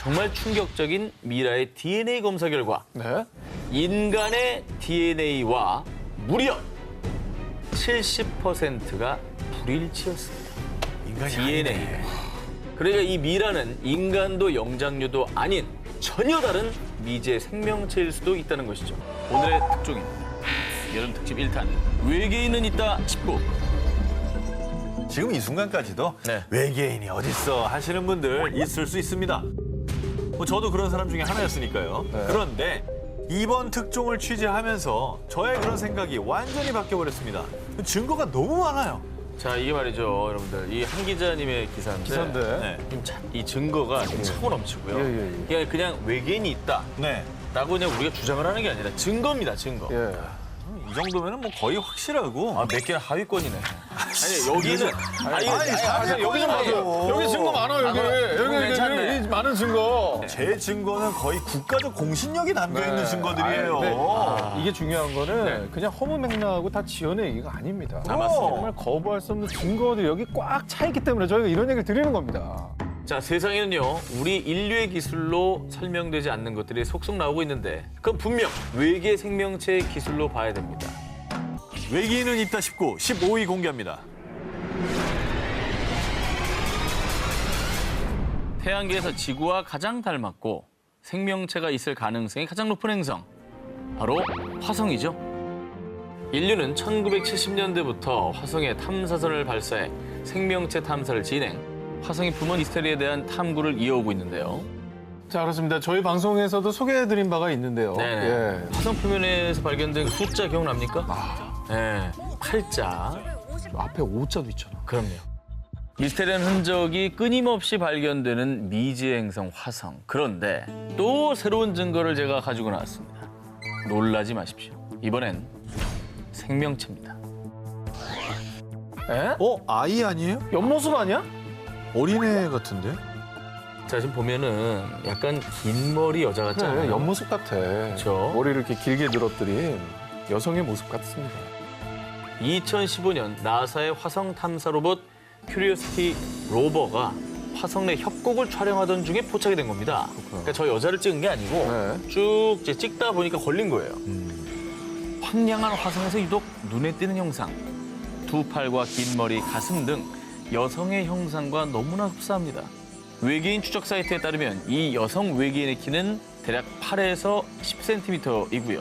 정말 충격적인 미라의 DNA 검사 결과 네? 인간의 DNA와 무려 70%가 불일치였습니다. 인간이 DNA가. 그러니까 이 미라는 인간도 영장류도 아닌 전혀 다른 미지의 생명체일 수도 있다는 것이죠. 오늘의 특종입니다. 여름 특집 1탄. 외계인은 있다 19. 지금 이 순간까지도 네. 외계인이 어딨어 하시는 분들 있을 수 있습니다. 뭐 저도 그런 사람 중에 하나였으니까요. 그런데 이번 특종을 취재하면서 저의 그런 생각이 완전히 바뀌어버렸습니다. 증거가 너무 많아요. 자, 이게 말이죠, 여러분들. 이 한 기자님의 기사인데 네. 이 증거가 차고 넘치고요. 예. 그냥 외계인이 있다. 네. 라고 그냥 우리가 주장을 하는 게 아니라 증거입니다, 증거. 예. 이 정도면 뭐 거의 확실하고. 몇 개는 하위권이네. 아니, 여기는. 여기 좀 봐요. 여기 증거 많아요, 여기. 괜찮네. 여기 많은 증거. 제 증거는 거의 국가적 공신력이 담겨있는 증거들이에요. 이게 중요한 거는 그냥 허무맹랑하고 다 지어낸 얘기가 아닙니다. 맞습니다. 정말 거부할 수 없는 증거들이 여기 꽉 차 있기 때문에 저희가 이런 얘기를 드리는 겁니다. 자, 세상에는요, 우리 인류의 기술로 설명되지 않는 것들이 속속 나오고 있는데, 그건 분명 외계 생명체의 기술로 봐야 됩니다. 외계인은 있다 싶고 15위 공개합니다. 태양계에서 지구와 가장 닮았고 생명체가 있을 가능성이 가장 높은 행성, 바로 화성이죠. 인류는 1970년대부터 화성에 탐사선을 발사해 생명체 탐사를 진행, 화성의 품은 미스터리에 대한 탐구를 이어오고 있는데요. 자, 그렇습니다. 저희 방송에서도 소개해드린 바가 있는데요. 네. 예. 화성 표면에서 발견된 그 숫자 기억납니까? 네, 8자. 저 앞에 5자도 있잖아. 그럼요. 미스테리한 흔적이 끊임없이 발견되는 미지의 행성 화성. 그런데 또 새로운 증거를 제가 가지고 나왔습니다. 놀라지 마십시오. 이번엔 생명체입니다. 에? 아이 아니에요? 옆모습 아니야? 어린애 같은데? 자, 지금 보면은 약간 긴 머리 여자 그래, 같잖아요. 옆모습 같아. 그렇죠. 머리를 이렇게 길게 늘어뜨린 여성의 모습 같습니다. 2015년 나사의 화성 탐사 로봇 큐리오시티 로버가 화성 내 협곡을 촬영하던 중에 포착이 된 겁니다. 그러니까 저 여자를 찍은 게 아니고 네. 쭉 이제 찍다 보니까 걸린 거예요. 황량한 화성에서 유독 눈에 띄는 형상. 두 팔과 긴 머리, 가슴 등 여성의 형상과 너무나 흡사합니다. 외계인 추적 사이트에 따르면 이 여성 외계인의 키는 대략 8에서 10cm이고요.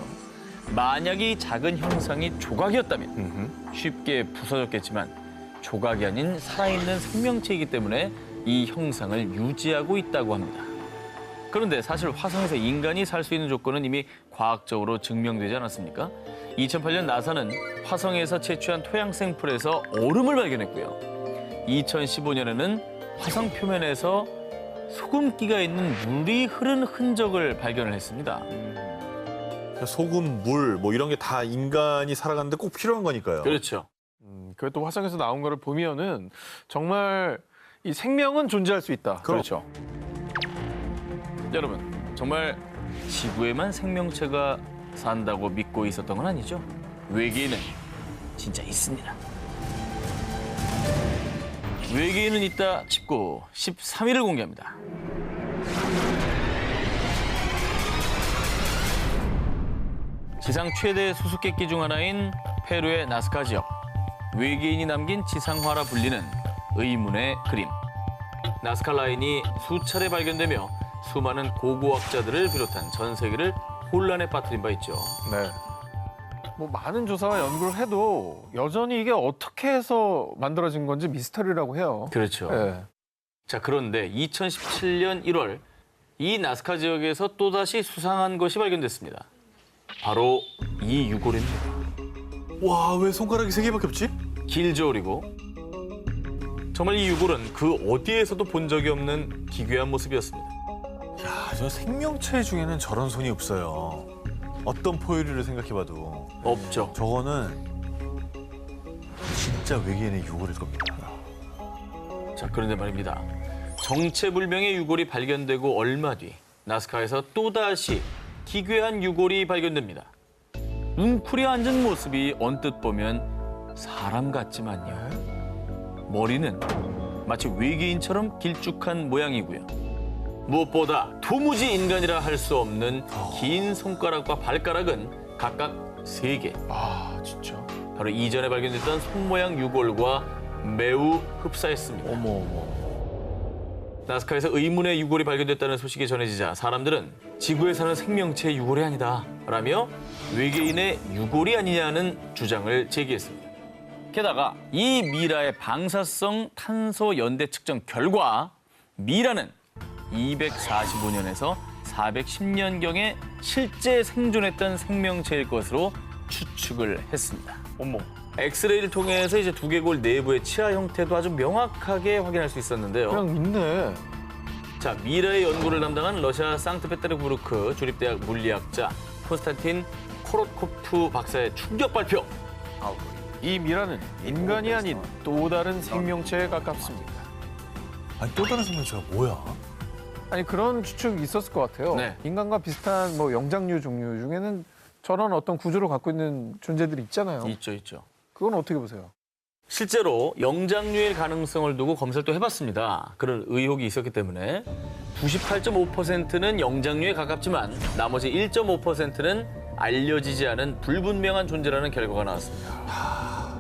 만약 이 작은 형상이 조각이었다면 쉽게 부서졌겠지만 조각이 아닌 살아있는 생명체이기 때문에 이 형상을 유지하고 있다고 합니다. 그런데 사실 화성에서 인간이 살 수 있는 조건은 이미 과학적으로 증명되지 않았습니까? 2008년 나사는 화성에서 채취한 토양 샘플에서 얼음을 발견했고요. 2015년에는 화성 표면에서 소금기가 있는 물이 흐른 흔적을 발견을 했습니다. 소금, 물, 뭐 이런 게 다 인간이 살아가는데 꼭 필요한 거니까요. 그렇죠. 그것도 화성에서 나온 거를 보면은 정말 이 생명은 존재할 수 있다. 그렇죠. 여러분, 정말 지구에만 생명체가 산다고 믿고 있었던 건 아니죠? 외계인은 진짜 있습니다. 외계인은 있다 싶고 13위를 공개합니다. 지상 최대 수수께끼 중 하나인 페루의 나스카 지역. 외계인이 남긴 지상화라 불리는 의문의 그림. 나스카 라인이 수차례 발견되며 수많은 고고학자들을 비롯한 전 세계를 혼란에 빠뜨린 바 있죠. 네. 뭐 많은 조사와 연구를 해도 여전히 이게 어떻게 해서 만들어진 건지 미스터리라고 해요. 그렇죠. 예. 자, 그런데 2017년 1월 이 나스카 지역에서 또다시 수상한 것이 발견됐습니다. 바로 이 유골입니다. 와, 왜 손가락이 3개밖에 없지? 길저울이고 정말 이 유골은 그 어디에서도 본 적이 없는 기괴한 모습이었습니다. 야, 저 생명체 중에는 저런 손이 없어요. 어떤 포유류를 생각해봐도. 없죠. 저거는 진짜 외계인의 유골일 겁니다. 자, 그런데 말입니다. 정체불명의 유골이 발견되고 얼마 뒤 나스카에서 또다시 기괴한 유골이 발견됩니다. 웅크려 앉은 모습이 언뜻 보면 사람 같지만요. 머리는 마치 외계인처럼 길쭉한 모양이고요. 무엇보다 도무지 인간이라 할 수 없는 긴 손가락과 발가락은 각각 3개. 아, 진짜. 바로 이전에 발견됐던 손 모양 유골과 매우 흡사했습니다. 어머. 나스카에서 의문의 유골이 발견됐다는 소식이 전해지자 사람들은 지구에 사는 생명체의 유골이 아니다 라며 외계인의 유골이 아니냐는 주장을 제기했습니다. 게다가 이 미라의 방사성 탄소 연대 측정 결과 미라는 245년에서 410년경에 실제 생존했던 생명체일 것으로 추측을 했습니다. 어머. 엑스레이를 통해서 이제 두개골 내부의 치아 형태도 아주 명확하게 확인할 수 있었는데요. 그냥 있네. 자, 미라의 연구를 담당한 러시아 상트페테르부르크 주립대학 물리학자 콘스탄틴 코로코프 박사의 충격 발표. 이 미라는 인간이 아닌 또 다른 생명체에 가깝습니다. 아니 또 다른 생명체가 뭐야? 아니 그런 추측이 있었을 것 같아요. 네. 인간과 비슷한 뭐 영장류 종류 중에는 저런 어떤 구조를 갖고 있는 존재들이 있잖아요. 있죠. 그건 어떻게 보세요? 실제로 영장류의 가능성을 두고 검사를 또 해봤습니다. 그런 의혹이 있었기 때문에 98.5%는 영장류에 가깝지만 나머지 1.5%는 알려지지 않은 불분명한 존재라는 결과가 나왔습니다.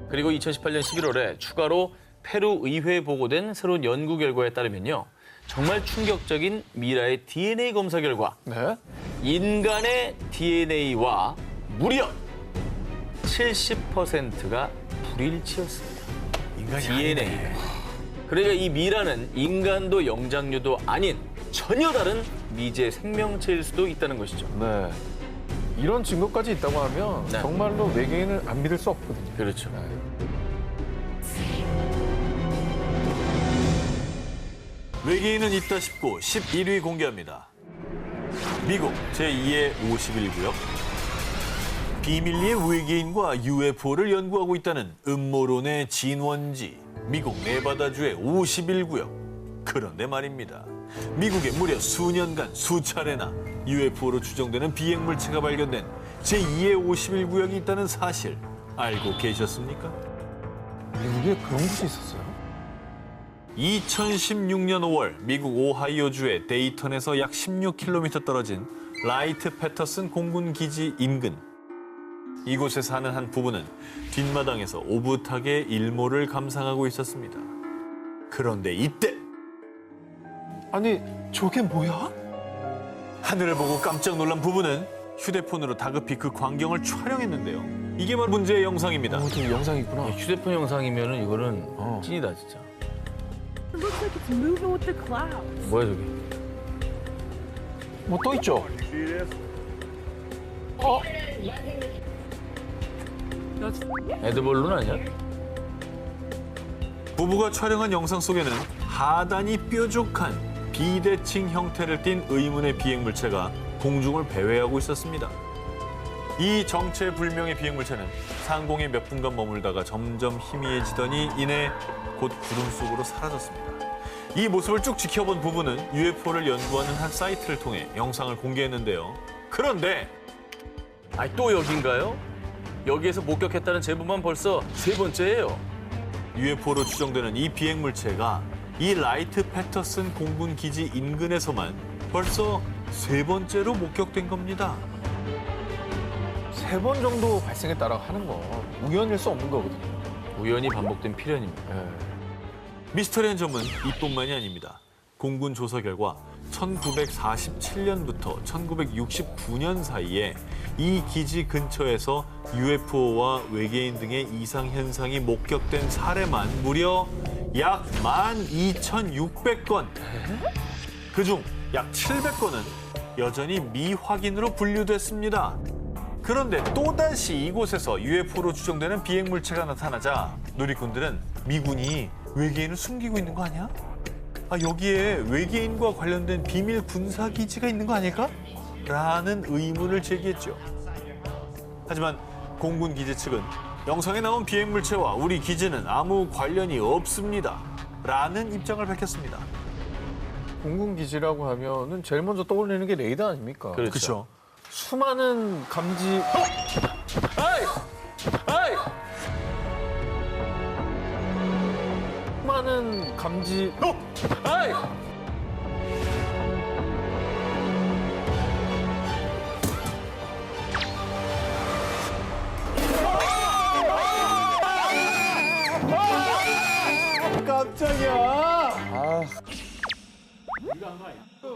그리고 2018년 11월에 추가로 페루 의회에 보고된 새로운 연구 결과에 따르면요. 정말 충격적인 미라의 DNA 검사 결과 네. 인간의 DNA와 무려 70%가 불일치였습니다. 인간이 DNA. 아니네. 그러니까 이 미라는 인간도 영장류도 아닌 전혀 다른 미제 생명체일 수도 있다는 것이죠. 네. 이런 증거까지 있다고 하면 네. 정말로 외계인을 안 믿을 수 없거든요. 그렇죠. 외계인은 있다 싶고 11위 공개합니다. 미국 제2의 51구역. 비밀리에 외계인과 UFO를 연구하고 있다는 음모론의 진원지. 미국 네바다주의 51구역. 그런데 말입니다. 미국에 무려 수년간 수차례나 UFO로 추정되는 비행물체가 발견된 제2의 51구역이 있다는 사실 알고 계셨습니까? 미국에 그런 곳이 있었어요? 2016년 5월 미국 오하이오주의 데이턴에서 약 16km 떨어진 라이트 패터슨 공군 기지 인근. 이곳에 사는 한 부부는 뒷마당에서 오붓하게 일몰을 감상하고 있었습니다. 그런데 이때 아니 저게 뭐야? 하늘을 보고 깜짝 놀란 부부는 휴대폰으로 다급히 그 광경을 촬영했는데요. 이게 바로 문제의 영상입니다. 저 영상 있구나. 휴대폰 영상이면은 이거는 찐이다 진짜. It looks like it's moving with the clouds. 뭐야 저기? 뭐 또 있죠? 에드벌룬 아니야? 부부가 촬영한 영상 속에는 하단이 뾰족한 비대칭 형태를 띤 의문의 비행물체가 공중을 배회하고 있었습니다. 이 정체불명의 비행물체는 상공에 몇 분간 머물다가 점점 희미해지더니 이내 곧 구름 속으로 사라졌습니다. 이 모습을 쭉 지켜본 부부는 UFO를 연구하는 한 사이트를 통해 영상을 공개했는데요. 그런데 아니 또 여긴가요? 여기에서 목격했다는 제보만 벌써 3번째예요. UFO로 추정되는 이 비행물체가 이 라이트 패터슨 공군 기지 인근에서만 벌써 3번째로 목격된 겁니다. 3번 정도 발생했다라고 하는 건 우연일 수 없는 거거든요. 우연히 반복된 필연입니다. 미스터리한 점은 이뿐만이 아닙니다. 공군 조사 결과 1947년부터 1969년 사이에 이 기지 근처에서 UFO와 외계인 등의 이상 현상이 목격된 사례만 무려 약 12,600건. 그중 약 700건은 여전히 미확인으로 분류됐습니다. 그런데 또다시 이곳에서 UFO로 추정되는 비행물체가 나타나자 누리꾼들은 미군이 외계인을 숨기고 있는 거 아니야? 아, 여기에 외계인과 관련된 비밀 군사기지가 있는 거 아닐까? 라는 의문을 제기했죠. 하지만 공군 기지 측은 영상에 나온 비행물체와 우리 기지는 아무 관련이 없습니다. 라는 입장을 밝혔습니다. 공군 기지라고 하면은 제일 먼저 떠올리는 게 레이더 아닙니까? 그렇죠. 그렇죠. 수많은 감지 아이! 아이! 수많은 감지 아이!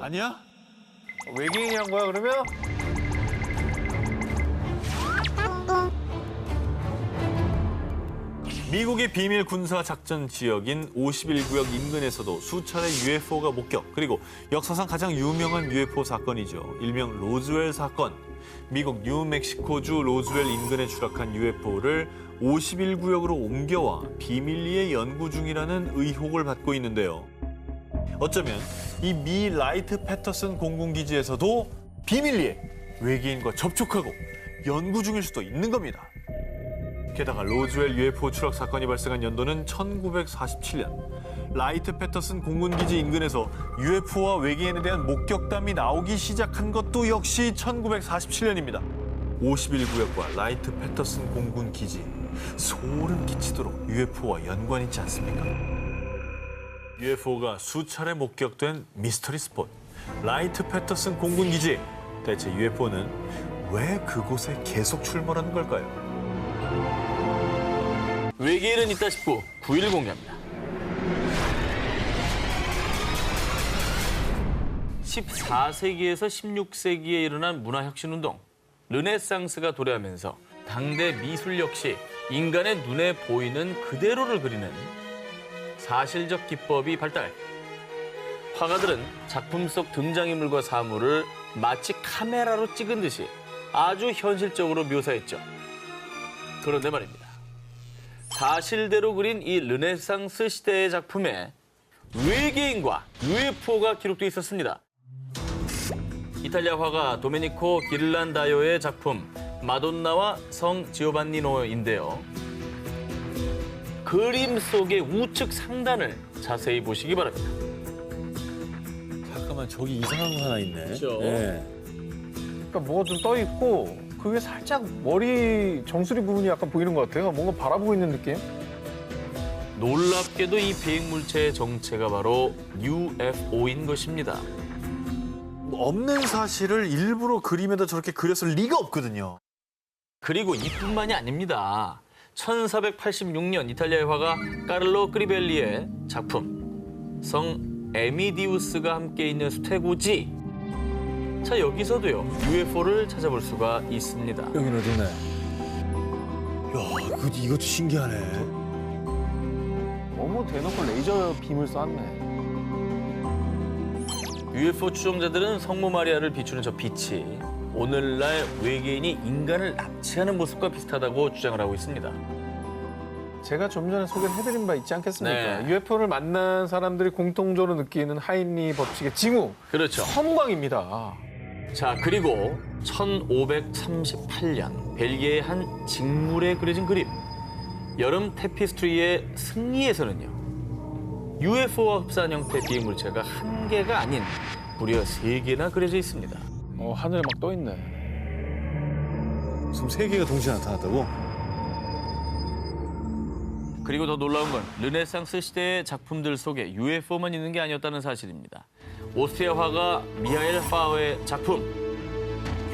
아니야? 외계인이 한 거야 그러면? 미국의 비밀 군사 작전 지역인 51구역 인근에서도 수차례 UFO가 목격, 그리고 역사상 가장 유명한 UFO 사건이죠. 일명 로즈웰 사건. 미국 뉴멕시코주 로즈웰 인근에 추락한 UFO를 51구역으로 옮겨와 비밀리에 연구 중이라는 의혹을 받고 있는데요. 어쩌면 이 미 라이트 패터슨 공군기지에서도 비밀리에 외계인과 접촉하고 연구 중일 수도 있는 겁니다. 게다가 로즈웰 UFO 추락 사건이 발생한 연도는 1947년. 라이트 패터슨 공군기지 인근에서 UFO와 외계인에 대한 목격담이 나오기 시작한 것도 역시 1947년입니다. 51구역과 라이트 패터슨 공군기지. 소름 끼치도록 UFO와 연관이 있지 않습니까? UFO가 수차례 목격된 미스터리 스폿. 라이트 패터슨 공군기지. 대체 UFO는 왜 그곳에 계속 출몰하는 걸까요? 외계인은 있다 싶고 9일 공개합니다. 14세기에서 16세기에 일어난 문화혁신운동, 르네상스가 도래하면서 당대 미술 역시 인간의 눈에 보이는 그대로를 그리는 사실적 기법이 발달. 화가들은 작품 속 등장인물과 사물을 마치 카메라로 찍은 듯이 아주 현실적으로 묘사했죠. 그런데 말입니다. 사실대로 그린 이 르네상스 시대의 작품에 외계인과 UFO가 기록돼 있었습니다. 이탈리아 화가 도메니코 기를란다요의 작품 마돈나와 성 지오반니노인데요. 그림 속의 우측 상단을 자세히 보시기 바랍니다. 잠깐만, 저기 이상한 거 하나 있네. 그렇죠. 그러니까 뭐가 좀 떠 있고 그게 살짝 머리 정수리 부분이 약간 보이는 것 같아요. 뭔가 바라보고 있는 느낌? 놀랍게도 이 비행물체의 정체가 바로 UFO인 것입니다. 없는 사실을 일부러 그림에다 저렇게 그렸을 리가 없거든요. 그리고 이뿐만이 아닙니다. 1486년 이탈리아의 화가 까를로 크리벨리의 작품 성 에미디우스가 함께 있는 수태고지. 자, 여기서도요 UFO를 찾아볼 수가 있습니다. 여기는 어디네? 야, 이것도 신기하네. 너무 대놓고 레이저 빔을 쐈네. UFO 추종자들은 성모 마리아를 비추는 저 빛이 오늘날 외계인이 인간을 납치하는 모습과 비슷하다고 주장을 하고 있습니다. 제가 좀 전에 소개해드린 바 있지 않겠습니까? 네. UFO를 만난 사람들이 공통적으로 느끼는 하인리 법칙의 징후. 그렇죠. 섬광입니다. 자, 그리고 1538년 벨기에의 한 직물에 그려진 그림. 여름 테피스트리의 승리에서는요. UFO와 흡사한 형태의 비행물체가 한 개가 아닌 무려 3개나 그려져 있습니다. 하늘에 막 떠 있네. 지금 3개가 동시에 나타났다고? 그리고 더 놀라운 건 르네상스 시대의 작품들 속에 UFO만 있는 게 아니었다는 사실입니다. 오스트리아 화가 미하엘 파어의 작품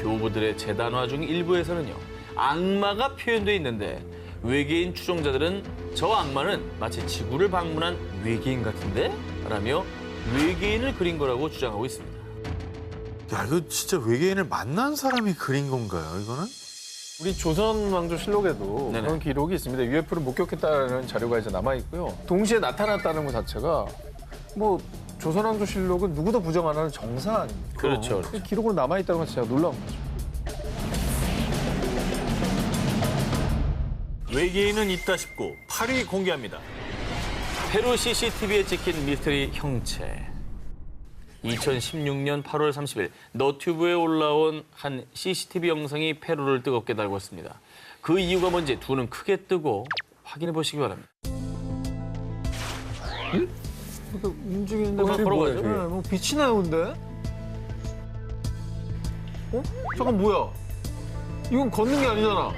교부들의 재단화 중 일부에서는요. 악마가 표현돼 있는데 외계인 추종자들은 저 악마는 마치 지구를 방문한 외계인 같은데? 라며 외계인을 그린 거라고 주장하고 있습니다. 야, 이거 진짜 외계인을 만난 사람이 그린 건가요, 이거는? 우리 조선 왕조 실록에도 네네. 그런 기록이 있습니다. UFO를 목격했다는 자료가 이제 남아 있고요. 동시에 나타났다는 것 자체가 뭐 조선 왕조 실록은 누구도 부정 안 하는 정사안. 그렇죠. 기록으로 남아 있다는 건 진짜 놀라운 거죠. 외계인은 있다 싶고 8위 공개합니다. 페루 CCTV에 찍힌 미스터리 형체. 2016년 8월 30일 너튜브에 올라온 한 CCTV 영상이 페루를 뜨겁게 달궜습니다. 그 이유가 뭔지 두 눈 크게 뜨고 확인해 보시기 바랍니다. 그러니까 움직이는데 바로 뭐야? 가죠. 뭐 빛이 나오는데? 잠깐 뭐야? 이건 걷는 게 아니잖아.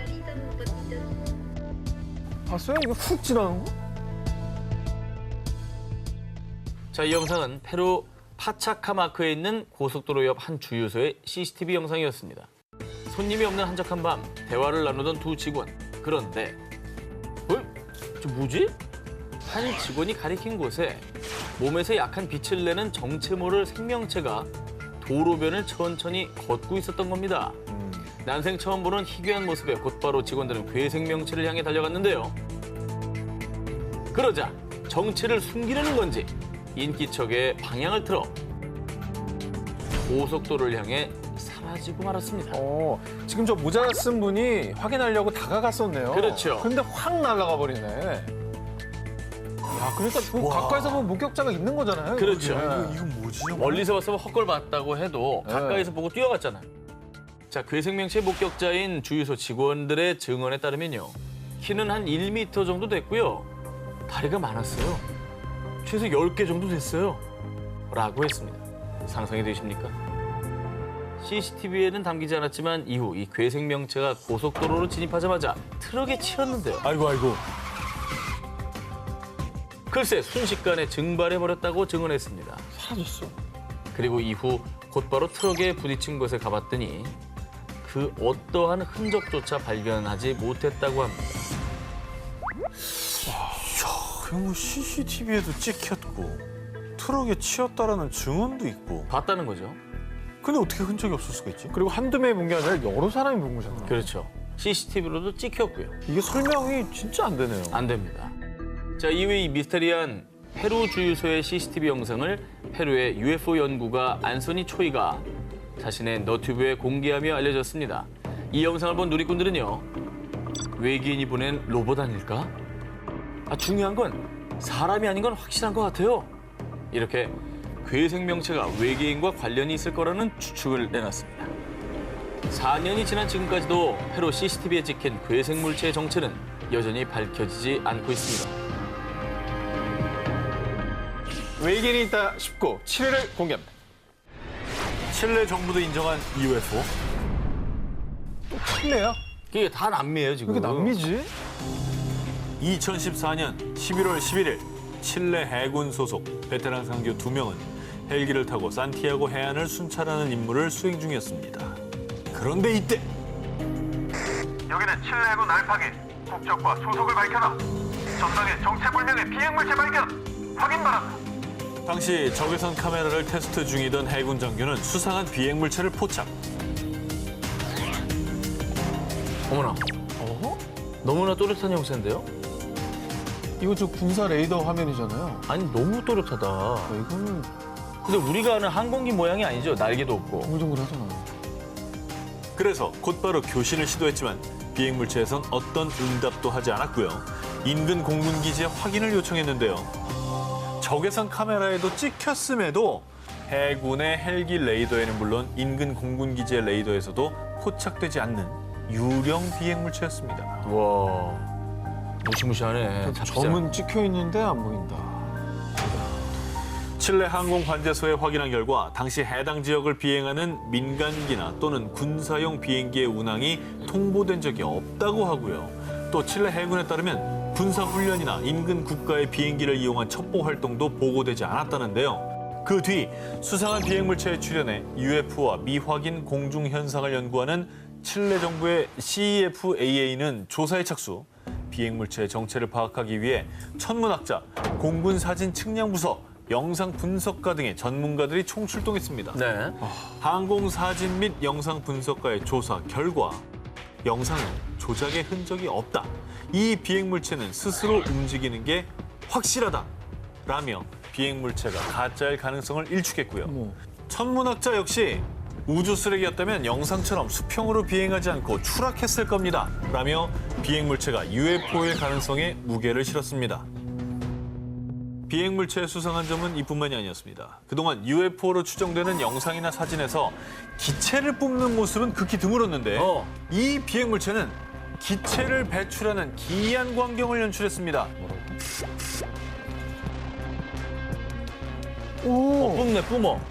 봤어요? 이거 훅 지나는 거? 자, 이 영상은 페루 파차카마크에 있는 고속도로 옆 한 주유소의 CCTV 영상이었습니다. 손님이 없는 한적한 밤, 대화를 나누던 두 직원. 그런데, 저 뭐지? 한 직원이 가리킨 곳에 몸에서 약한 빛을 내는 정체 모를 생명체가 도로변을 천천히 걷고 있었던 겁니다. 난생 처음 보는 희귀한 모습에 곧바로 직원들은 괴생명체를 향해 달려갔는데요. 그러자 정체를 숨기려는 건지 인기척에 방향을 틀어 고속도로를 향해 사라지고 말았습니다. 지금 저 모자 쓴 분이 확인하려고 다가갔었네요. 그렇죠. 근데 확 날아가 버리네. 야, 그러니까 그 가까이서 보면 목격자가 있는 거잖아요. 그렇죠. 여기. 이건 뭐지? 멀리서 봤으면 헛걸 봤다고 해도 가까이서 보고 뛰어갔잖아요. 자, 괴생명체 목격자인 주유소 직원들의 증언에 따르면요. 키는 한 1m 정도 됐고요. 다리가 많았어요. 최소 10개 정도 됐어요. 라고 했습니다. 상상이 되십니까? CCTV에는 담기지 않았지만 이후 이 괴생명체가 고속도로로 진입하자마자 트럭에 치였는데요. 아이고. 글쎄 순식간에 증발해버렸다고 증언했습니다. 사라졌어. 그리고 이후 곧바로 트럭에 부딪힌 곳에 가봤더니 그 어떠한 흔적조차 발견하지 못했다고 합니다. 그럼 CCTV에도 찍혔고 트럭에 치였다라는 증언도 있고. 봤다는 거죠. 근데 어떻게 흔적이 없을 수가 있지? 그리고 한두 명이 본 게 아니라 여러 사람이 본 거잖아. 그렇죠. CCTV로도 찍혔고요. 이게 설명이 진짜 안 되네요. 안 됩니다. 자, 이후 이 미스테리한 페루 주유소의 CCTV 영상을 페루의 UFO 연구가 안소니 초이가 자신의 너튜브에 공개하며 알려졌습니다. 이 영상을 본 누리꾼들은요. 외계인이 보낸 로봇 아닐까? 중요한 건 사람이 아닌 건 확실한 것 같아요. 이렇게 괴생명체가 외계인과 관련이 있을 거라는 추측을 내놨습니다. 4년이 지난 지금까지도 페루 CCTV에 찍힌 괴생물체의 정체는 여전히 밝혀지지 않고 있습니다. 외계인이 있다 싶고 7회를 공개합니다. 칠레 정부도 인정한 UFO. 또 칠레야? 이게 다 남미예요, 지금. 왜 이렇게 남미지? 2014년 11월 11일 칠레 해군 소속 베테랑 상교 2명은 헬기를 타고 산티아고 해안을 순찰하는 임무를 수행 중이었습니다. 그런데 이때 여기는 칠레 해군 알파기. 국적과 소속을 밝혀라. 전방에 정체불명의 비행물체 발견. 확인 바란다. 당시 적외선 카메라를 테스트 중이던 해군 장교는 수상한 비행물체를 포착. 어머나. 너무나 또렷한 형체인데요? 이거 저 군사 레이더 화면이잖아요. 아니, 너무 또렷하다. 이거는 근데 우리가 아는 항공기 모양이 아니죠. 날개도 없고. 동글동글하잖아. 그래서 곧바로 교신을 시도했지만 비행물체에선 어떤 응답도 하지 않았고요. 인근 공군기지에 확인을 요청했는데요. 적외선 카메라에도 찍혔음에도 해군의 헬기 레이더에는 물론 인근 공군기지의 레이더에서도 포착되지 않는 유령 비행물체였습니다. 와, 무시무시하네. 점은 찍혀 있는데 안 보인다. 칠레 항공관제소에 확인한 결과 당시 해당 지역을 비행하는 민간기나 또는 군사용 비행기의 운항이 통보된 적이 없다고 하고요. 또 칠레 해군에 따르면 군사훈련이나 인근 국가의 비행기를 이용한 첩보 활동도 보고되지 않았다는데요. 그 뒤 수상한 비행물체의 출현에 UFO와 미확인 공중 현상을 연구하는 칠레 정부의 CEFAA는 조사에 착수. 비행물체의 정체를 파악하기 위해 천문학자, 공군사진 측량부서, 영상 분석가 등의 전문가들이 총출동했습니다. 네. 항공사진 및 영상 분석가의 조사 결과 영상은 조작의 흔적이 없다. 이 비행물체는 스스로 움직이는 게 확실하다라며 비행물체가 가짜일 가능성을 일축했고요. 천문학자 역시 우주 쓰레기였다면 영상처럼 수평으로 비행하지 않고 추락했을 겁니다. 라며 비행물체가 UFO일 가능성에 무게를 실었습니다. 비행물체의 수상한 점은 이뿐만이 아니었습니다. 그동안 UFO로 추정되는 영상이나 사진에서 기체를 뿜는 모습은 극히 드물었는데 이 비행물체는 기체를 배출하는 기이한 광경을 연출했습니다. 뿜네, 뿜어.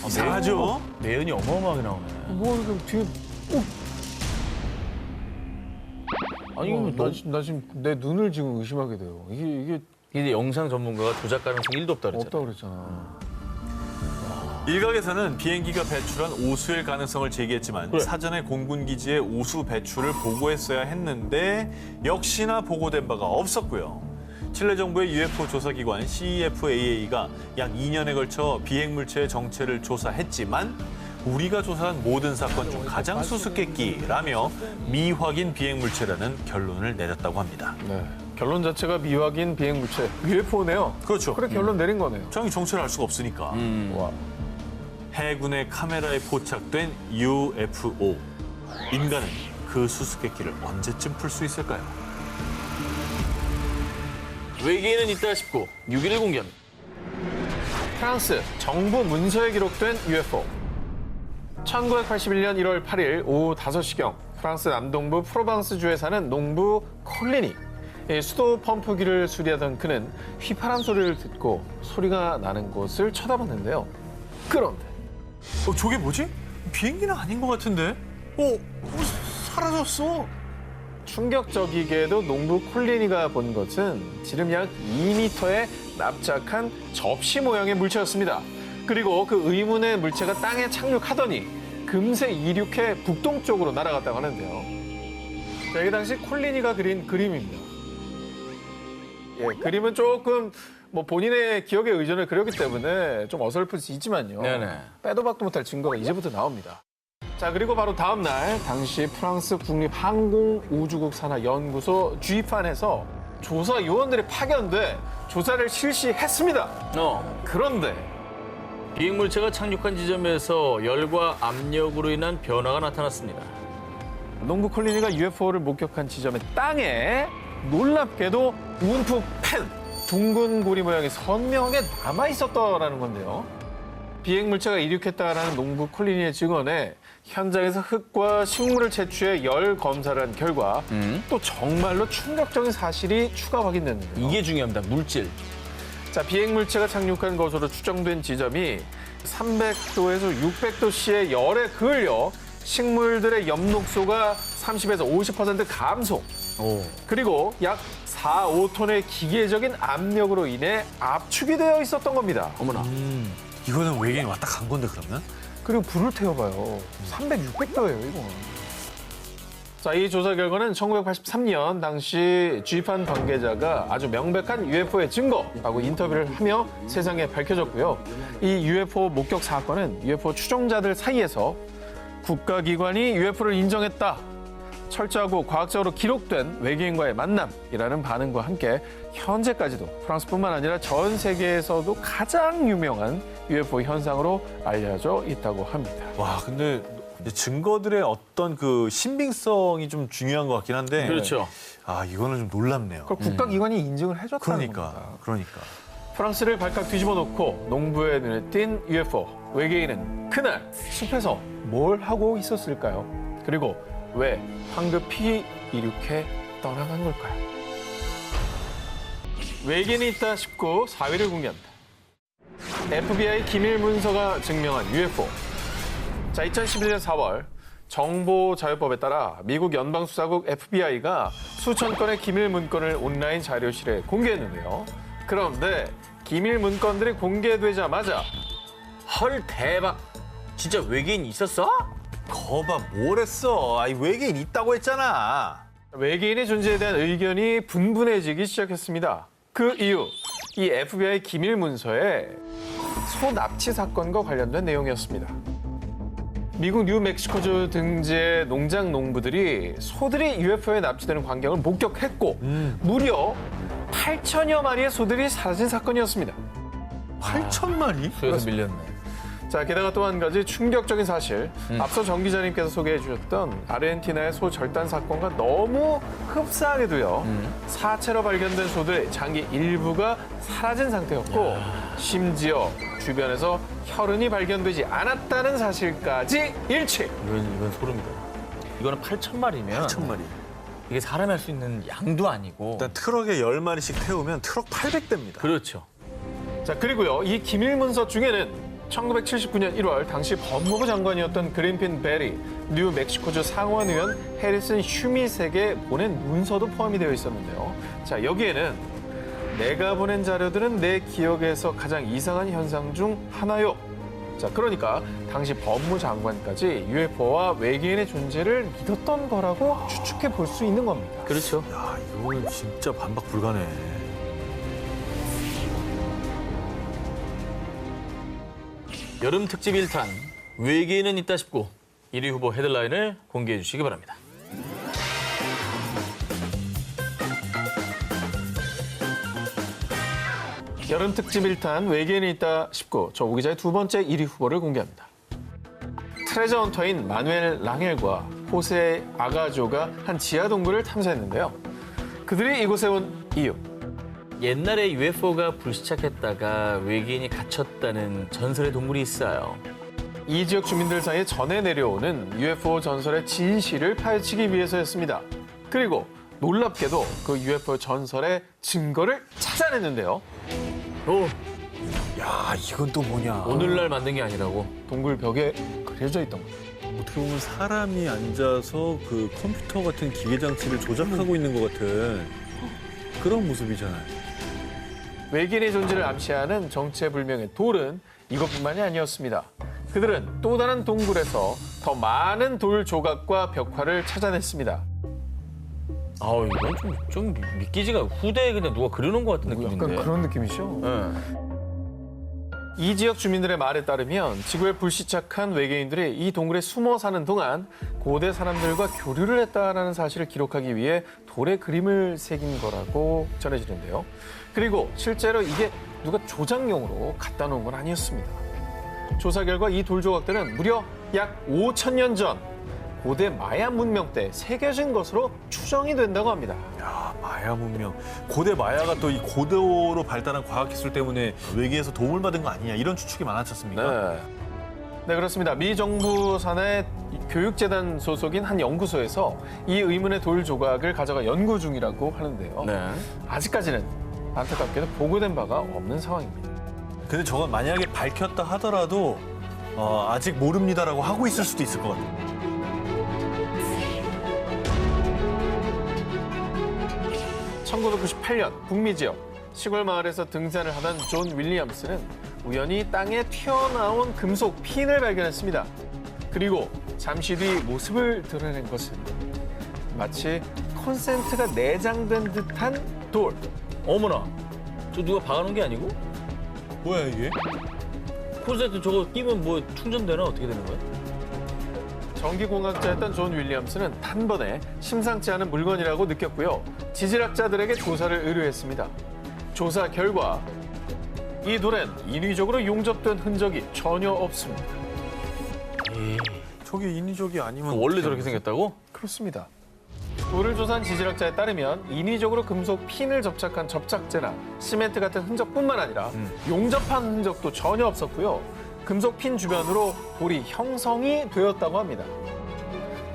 이상하죠? 매연이 어마어마하게 나오네. 뭐 이렇게 뒤에 아니, 이거 나 지금 내 눈을 지금 의심하게 돼요. 이게 근데 영상 전문가가 조작 가능성이 1도 없다 그랬잖아. 없다 그랬잖아. 일각에서는 비행기가 배출한 오수일 가능성을 제기했지만 사전에 공군기지의 오수 배출을 보고했어야 했는데 역시나 보고된 바가 없었고요. 칠레 정부의 UFO 조사기관 CEFAA가 약 2년에 걸쳐 비행물체의 정체를 조사했지만 우리가 조사한 모든 사건 중 가장 수수께끼라며 미확인 비행물체라는 결론을 내렸다고 합니다. 네. 결론 자체가 미확인 비행물체 UFO네요. 그렇죠. 그래 결론 내린 거네요. 정확히 정체를 알 수가 없으니까. 와. 해군의 카메라에 포착된 UFO. 인간은 그 수수께끼를 언제쯤 풀 수 있을까요? 외계인은 있다 싶고 6일 공개합니다. 프랑스 정부 문서에 기록된 UFO. 1981년 1월 8일 오후 5시경 프랑스 남동부 프로방스주에 사는 농부 콜리니. 수도 펌프기를 수리하던 그는 휘파람 소리를 듣고 소리가 나는 곳을 쳐다봤는데요. 그런데 저게 뭐지? 비행기는 아닌 것 같은데? 사라졌어. 충격적이게도 농부 콜리니가 본 것은 지름 약 2m의 납작한 접시 모양의 물체였습니다. 그리고 그 의문의 물체가 땅에 착륙하더니 금세 이륙해 북동쪽으로 날아갔다고 하는데요. 자, 이게 당시 콜리니가 그린 그림입니다. 예, 그림은 조금 뭐 본인의 기억에 의존을 그렸기 때문에 좀 어설플 수 있지만요. 네네. 빼도 박도 못할 증거가 이제부터 나옵니다. 자, 그리고 바로 다음 날 당시 프랑스 국립항공우주국 산하연구소 GIFAN에서 조사 요원들이 파견돼 조사를 실시했습니다. 그런데 비행물체가 착륙한 지점에서 열과 압력으로 인한 변화가 나타났습니다. 농부 콜리니가 UFO를 목격한 지점의 땅에 놀랍게도 움프 펜, 둥근 고리 모양이 선명하게 남아있었더라는 건데요. 비행물체가 이륙했다라는 농부 콜리니의 증언에 현장에서 흙과 식물을 채취해 열 검사를 한 결과 또 정말로 충격적인 사실이 추가 확인됐는데요. 이게 중요합니다. 물질. 자, 비행물체가 착륙한 것으로 추정된 지점이 300도에서 600도씨의 열에 그을려 식물들의 엽록소가 30에서 50% 감소. 그리고 약 4, 5톤의 기계적인 압력으로 인해 압축이 되어 있었던 겁니다. 어머나. 이거는 외계인이 왔다 간 건데 그러면? 그리고 불을 태워봐요. 300, 600도예요, 이거. 자, 이 조사 결과는 1983년 당시 GIFAN 관계자가 아주 명백한 UFO의 증거라고 인터뷰를 하며 세상에 밝혀졌고요. 이 UFO 목격 사건은 UFO 추종자들 사이에서 국가기관이 UFO를 인정했다. 철저하고 과학적으로 기록된 외계인과의 만남이라는 반응과 함께 현재까지도 프랑스뿐만 아니라 전 세계에서도 가장 유명한 UFO 현상으로 알려져 있다고 합니다. 와, 근데 이제 증거들의 어떤 그 신빙성이 좀 중요한 것 같긴 한데. 그렇죠. 아, 이거는 좀 놀랍네요. 그걸 국가기관이 인증을 해줬다는 겁니다. 그러니까. 프랑스를 발칵 뒤집어 놓고 농부의 눈에 띈 UFO. 외계인은 그날 숲에서 뭘 하고 있었을까요? 그리고 왜 황급히 이륙해 떠나간 걸까요? 외계인이 있다 싶고 4위를 공개합니다. FBI 기밀 문서가 증명한 UFO. 자, 2011년 4월 정보자유법에 따라 미국 연방수사국 FBI가 수천 건의 기밀 문건을 온라인 자료실에 공개했는데요. 그런데 기밀 문건들이 공개되자마자 헐 대박. 진짜 외계인 있었어? 거봐, 뭘 했어. 아이, 외계인 있다고 했잖아. 외계인의 존재에 대한 의견이 분분해지기 시작했습니다. 그 이유, 이 FBI 기밀 문서에 소 납치 사건과 관련된 내용이었습니다. 미국 뉴멕시코주 등지의 농장 농부들이 소들이 UFO에 납치되는 광경을 목격했고 무려 8천여 마리의 소들이 사라진 사건이었습니다. 8,000마리? 소에서 밀렸네. 자, 게다가 또 한 가지 충격적인 사실. 앞서 정 기자님께서 소개해 주셨던 아르헨티나의 소 절단 사건과 너무 흡사하게도요. 사체로 발견된 소들의 장기 일부가 사라진 상태였고 심지어 주변에서 혈흔이 발견되지 않았다는 사실까지 일치. 이건 소름이다. 이거는 8,000마리면 8,000마리. 이게 사람이 할 수 있는 양도 아니고. 일단 트럭에 10마리씩 태우면 트럭 800대입니다. 그렇죠. 자, 그리고요. 이 기밀 문서 중에는 1979년 1월 당시 법무부 장관이었던 그린핀 베리, 뉴멕시코주 상원의원 해리슨 휴밋에게 보낸 문서도 포함이 되어 있었는데요. 자, 여기에는 내가 보낸 자료들은 내 기억에서 가장 이상한 현상 중 하나요 자, 그러니까 당시 법무장관까지 UFO와 외계인의 존재를 믿었던 거라고 추측해 볼 수 있는 겁니다. 그렇죠. 야, 이거는 진짜 반박 불가네. 여름 특집 1탄 외계인은 있다 싶고 1위 후보 헤드라인을 공개해 주시기 바랍니다. 여름 특집 1탄 외계인이 있다 싶고 저 오기자의 두 번째 1위 후보를 공개합니다. 트레저 헌터인 마누엘 랑헬과 호세 아가조가 한 지하 동굴을 탐사했는데요. 그들이 이곳에 온 이유. 옛날에 UFO가 불시착했다가 외계인이 갇혔다는 전설의 동물이 있어요. 이 지역 주민들 사이에 전해 내려오는 UFO 전설의 진실을 파헤치기 위해서였습니다. 그리고 놀랍게도 그 UFO 전설의 증거를 찾아냈는데요. 오, 야, 이건 또 뭐냐. 오늘날 만든 게 아니라고. 동굴 벽에 그려져 있던 거예요. 어떻게 보면 사람이 앉아서 그 컴퓨터 같은 기계 장치를 조작하고 있는 것 같은 그런 모습이잖아요. 외계인의 존재를 암시하는 정체불명의 돌은 이것뿐만이 아니었습니다. 그들은 또 다른 동굴에서 더 많은 돌 조각과 벽화를 찾아냈습니다. 아우, 이건 좀 믿기지가 후대에 그냥 누가 그려놓은 것 같은 느낌인데. 약간 그런 느낌이죠. 네. 이 지역 주민들의 말에 따르면 지구에 불시착한 외계인들이 이 동굴에 숨어 사는 동안 고대 사람들과 교류를 했다라는 사실을 기록하기 위해 돌에 그림을 새긴 거라고 전해지는데요. 그리고 실제로 이게 누가 조작용으로 갖다 놓은 건 아니었습니다. 조사 결과 이 돌 조각들은 무려 약 5,000년 전 고대 마야 문명 때 새겨진 것으로 추정이 된다고 합니다. 야, 마야 문명. 고대 마야가 또 이 고도로 발달한 과학기술 때문에 외계에서 도움을 받은 거 아니냐 이런 추측이 많았지 않습니까? 네, 그렇습니다. 미 정부 산하의 교육재단 소속인 한 연구소에서 이 의문의 돌 조각을 가져가 연구 중이라고 하는데요. 네. 아직까지는 안타깝게도 보고된 바가 없는 상황입니다. 근데 저건 만약에 밝혔다 하더라도 아직 모릅니다라고 하고 있을 수도 있을 것 같아요. 1998년 북미 지역 시골 마을에서 등산을 하던 존 윌리엄스는 우연히 땅에 튀어나온 금속 핀을 발견했습니다. 그리고 잠시 뒤 모습을 드러낸 것은 마치 콘센트가 내장된 듯한 돌. 어머나, 저 누가 박아놓은 게 아니고? 뭐야 이게? 콘센트 저거 끼면 뭐 충전되나 어떻게 되는 거야? 전기공학자였던 존 윌리엄스는 단번에 심상치 않은 물건이라고 느꼈고요. 지질학자들에게 조사를 의뢰했습니다. 조사 결과 이 돌엔 인위적으로 용접된 흔적이 전혀 없습니다. 저게 인위적이 아니면 원래 어떻게 저렇게 하는 거지? 생겼다고? 그렇습니다. 돌을 조사한 지질학자에 따르면 인위적으로 금속 핀을 접착한 접착제나 시멘트 같은 흔적뿐만 아니라 용접한 흔적도 전혀 없었고요. 금속 핀 주변으로 돌이 형성이 되었다고 합니다.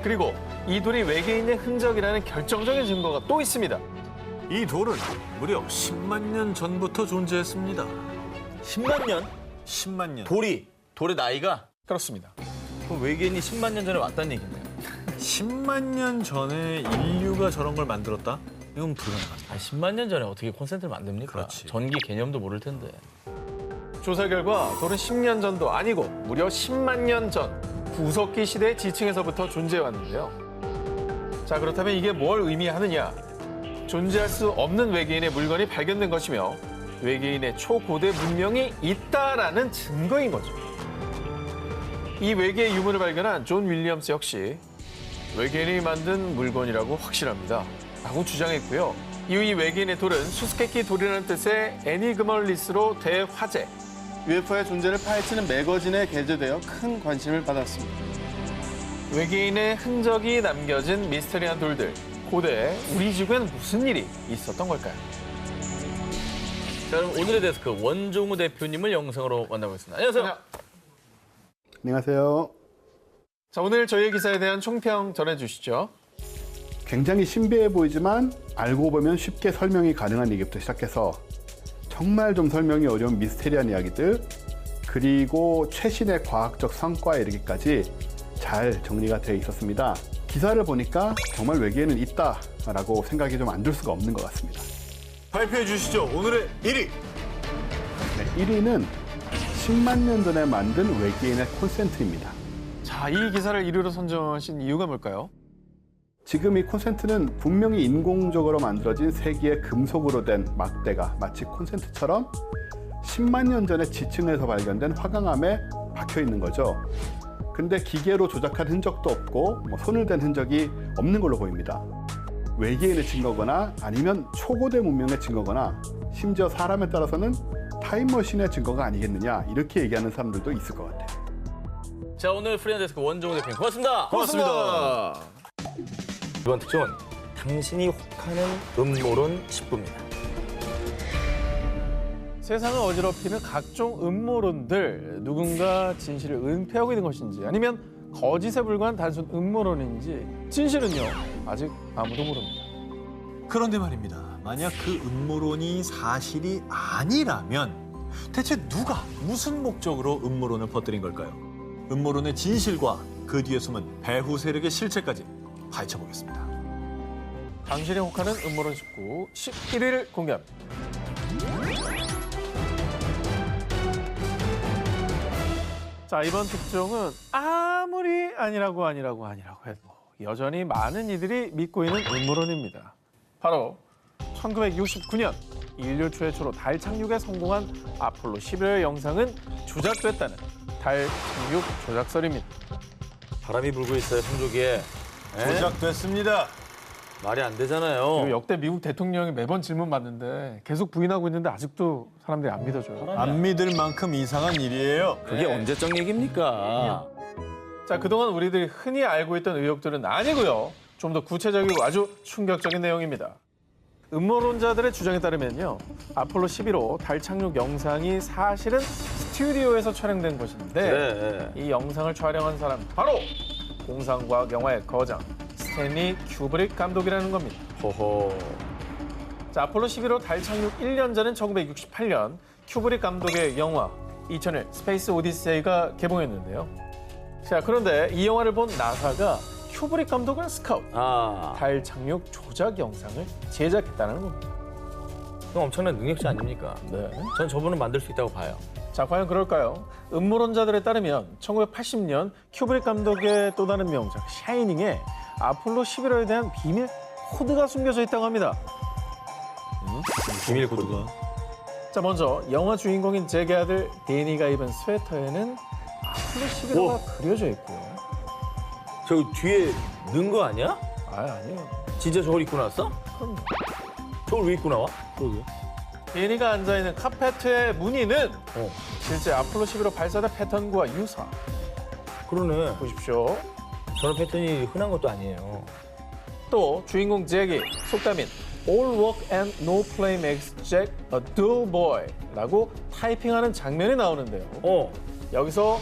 그리고 이 돌이 외계인의 흔적이라는 결정적인 증거가 또 있습니다. 이 돌은 무려 10만 년 전부터 존재했습니다. 10만 년? 10만 년. 돌의 나이가? 그렇습니다. 그럼 외계인이 10만 년 전에 왔다는 얘기네요. 10만 년 전에 인류가 저런 걸 만들었다? 이건 불가능하다. 10만 년 전에 어떻게 콘센트를 만듭니까? 그렇지. 전기 개념도 모를 텐데. 조사 결과 돌은 10년 전도 아니고 무려 10만 년 전 구석기 시대 지층에서부터 존재해왔는데요. 자, 그렇다면 이게 뭘 의미하느냐? 존재할 수 없는 외계인의 물건이 발견된 것이며 외계인의 초고대 문명이 있다라는 증거인 거죠. 이 외계의 유물을 발견한 존 윌리엄스 역시 외계인이 만든 물건이라고 확신합니다. 라고 주장했고요. 이후 이 외계인의 돌은 수수께끼 돌이라는 뜻의 애니그멀리스로 대화제, UFO의 존재를 파헤치는 매거진에 게재되어 큰 관심을 받았습니다. 외계인의 흔적이 남겨진 미스테리한 돌들. 고대 우리 지구엔 무슨 일이 있었던 걸까요? 자, 그럼 오늘의 데스크 원종우 대표님을 영상으로 만나보겠습니다. 안녕하세요. 안녕하세요. 자, 오늘 저희의 기사에 대한 총평 전해주시죠. 굉장히 신비해 보이지만 알고 보면 쉽게 설명이 가능한 얘기부터 시작해서 정말 좀 설명이 어려운 미스테리한 이야기들, 그리고 최신의 과학적 성과에 이르기까지 잘 정리가 되어 있었습니다. 기사를 보니까 정말 외계에는 있다라고 생각이 좀 안 들 수가 없는 것 같습니다. 발표해 주시죠. 오늘의 1위. 네, 1위는 10만 년 전에 만든 외계인의 콘센트입니다. 자, 이 기사를 1위로 선정하신 이유가 뭘까요? 지금 이 콘센트는 분명히 인공적으로 만들어진 세기의 금속으로 된 막대가 마치 콘센트처럼 10만 년 전에 지층에서 발견된 화강암에 박혀 있는 거죠. 근데 기계로 조작한 흔적도 없고 손을 댄 흔적이 없는 걸로 보입니다. 외계인의 증거거나 아니면 초고대 문명의 증거거나 심지어 사람에 따라서는 타임머신의 증거가 아니겠느냐 이렇게 얘기하는 사람들도 있을 것 같아요. 자, 오늘 프리랜서데스크 원종우 대표님 고맙습니다. 고맙습니다. 이번 특종은 당신이 혹하는 음모론 10부입니다. 세상을 어지럽히는 각종 음모론들, 누군가 진실을 은폐하고 있는 것인지 아니면 거짓에 불과한 단순 음모론인지 진실은요 아직 아무도 모릅니다. 그런데 말입니다. 만약 그 음모론이 사실이 아니라면 대체 누가 무슨 목적으로 음모론을 퍼뜨린 걸까요? 음모론의 진실과 그 뒤에 숨은 배후 세력의 실체까지 파헤쳐보겠습니다. 당신이 혹하는 음모론 19 11일 공개합니다. 자, 이번 특종은 아무리 아니라고 해도 여전히 많은 이들이 믿고 있는 음모론입니다. 바로 1969년 인류 최초로 달 착륙에 성공한 아폴로 11호의 영상은 조작됐다는 달 착륙 조작설입니다. 바람이 불고 있어요, 성조기에. 조작됐습니다. 말이 안 되잖아요. 그리고 역대 미국 대통령이 매번 질문 받는데 계속 부인하고 있는데 아직도 사람들이 안 믿어줘요. 안 믿을 만큼 이상한 일이에요. 그게 언제적 얘기입니까? 자, 그동안 우리들이 흔히 알고 있던 의혹들은 아니고요. 좀 더 구체적이고 아주 충격적인 내용입니다. 음모론자들의 주장에 따르면요. 아폴로 11호 달 착륙 영상이 사실은 스튜디오에서 촬영된 것인데 그래. 이 영상을 촬영한 사람 바로 공상과학 영화의 거장 스탠리 큐브릭 감독이라는 겁니다. 호호. 자, 아폴로 11호 달 착륙 1년 전인 1968년 큐브릭 감독의 영화 2001 스페이스 오디세이가 개봉했는데요. 자, 그런데 이 영화를 본 나사가 큐브릭 감독을 스카우트, 아, 달 착륙 조작 영상을 제작했다는 겁니다. 그럼 엄청난 능력자 아닙니까? 네. 전 저분은 만들 수 있다고 봐요. 자, 과연 그럴까요? 음모론자들에 따르면 1980년 큐브릭 감독의 또 다른 명작 샤이닝에 아폴로 11호에 대한 비밀 코드가 숨겨져 있다고 합니다. 비밀 코드가. 자, 먼저 영화 주인공인 잭의 아들 데니가 입은 스웨터에는 아폴로 11호가 그려져 있고요. 저 뒤에 넣은 거 아니야? 아니에요. 진짜 저걸 입고 나왔어? 그럼 저걸 왜 입고 나와? 그러게. 데니가 앉아있는 카페트의 무늬는 어. 실제 아폴로 11호 발사대 패턴과 유사. 그러네. 보십시오. 저런 패턴이 흔한 것도 아니에요. 또 주인공 잭이 속담인 All work and no play makes Jack a dull boy라고 타이핑하는 장면이 나오는데요. 어. 여기서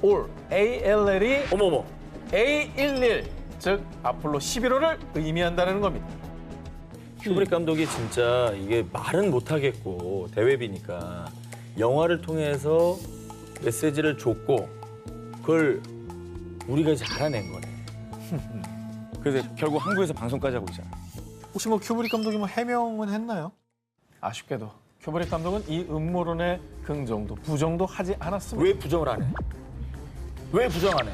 All, ALL이 어머머. A11, 즉 아폴로 11호를 의미한다는 겁니다. 큐브릭 감독이 진짜 이게 말은 못하겠고 대외비니까 영화를 통해서 메시지를 줬고 그걸 우리가 이제 알아낸 거네. 그래서 결국 한국에서 방송까지 하고 있잖아. 혹시 뭐 큐브릭 감독이 뭐 해명은 했나요? 아쉽게도 큐브릭 감독은 이 음모론에 긍정도 부정도 하지 않았습니다. 왜 부정을 안 해? 왜 부정 안 해?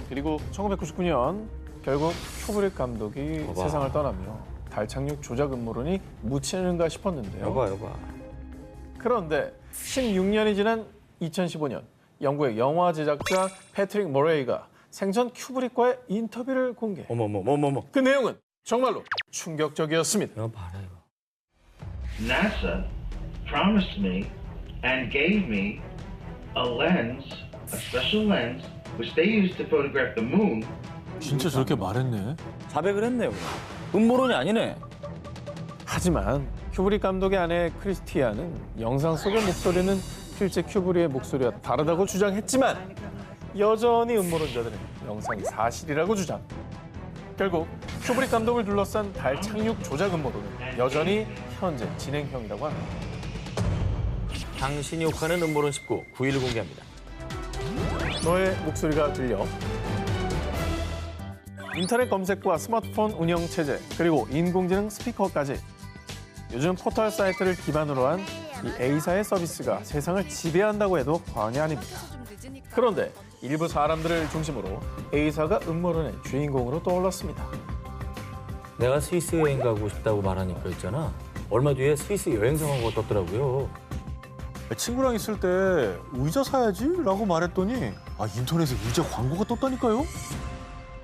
그리고 1999년 결국 큐브릭 감독이 봐봐. 세상을 떠나며 달 착륙 조작 음모론이 묻히는가 싶었는데요. 여봐. 그런데 16년이 지난 2015년 영국의 영화 제작자 패트릭 모레이가 생전 큐브릭과의 인터뷰를 공개. 어머머머머머. 그 내용은 정말로 충격적이었습니다. 이거 봐라 이거. NASA promised me and gave me a lens, a special lens, which they used to photograph the moon. 진짜 저렇게 말했네. 자백을 했네요. 그냥. 음모론이 아니네. 하지만 큐브릭 감독의 아내 크리스티아는 영상 속의 목소리는 실제 큐브릭의 목소리와 다르다고 주장했지만 여전히 음모론자들은 영상이 사실이라고 주장. 결국 큐브릭 감독을 둘러싼 달 착륙 조작 음모론은 여전히 현재 진행형이라고 합니다. 당신이 혹하는 음모론 19, 9일 공개합니다. 너의 목소리가 들려. 인터넷 검색과 스마트폰 운영 체제, 그리고 인공지능 스피커까지 요즘 포털 사이트를 기반으로 한 이 A사의 서비스가 세상을 지배한다고 해도 과언이 아닙니다. 그런데 일부 사람들을 중심으로 A사가 음모론의 주인공으로 떠올랐습니다. 내가 스위스 여행 가고 싶다고 말하니까 있잖아. 얼마 뒤에 스위스 여행 상황가 떴더라고요. 친구랑 있을 때 의자 사야지 라고 말했더니 인터넷에 의자 광고가 떴다니까요.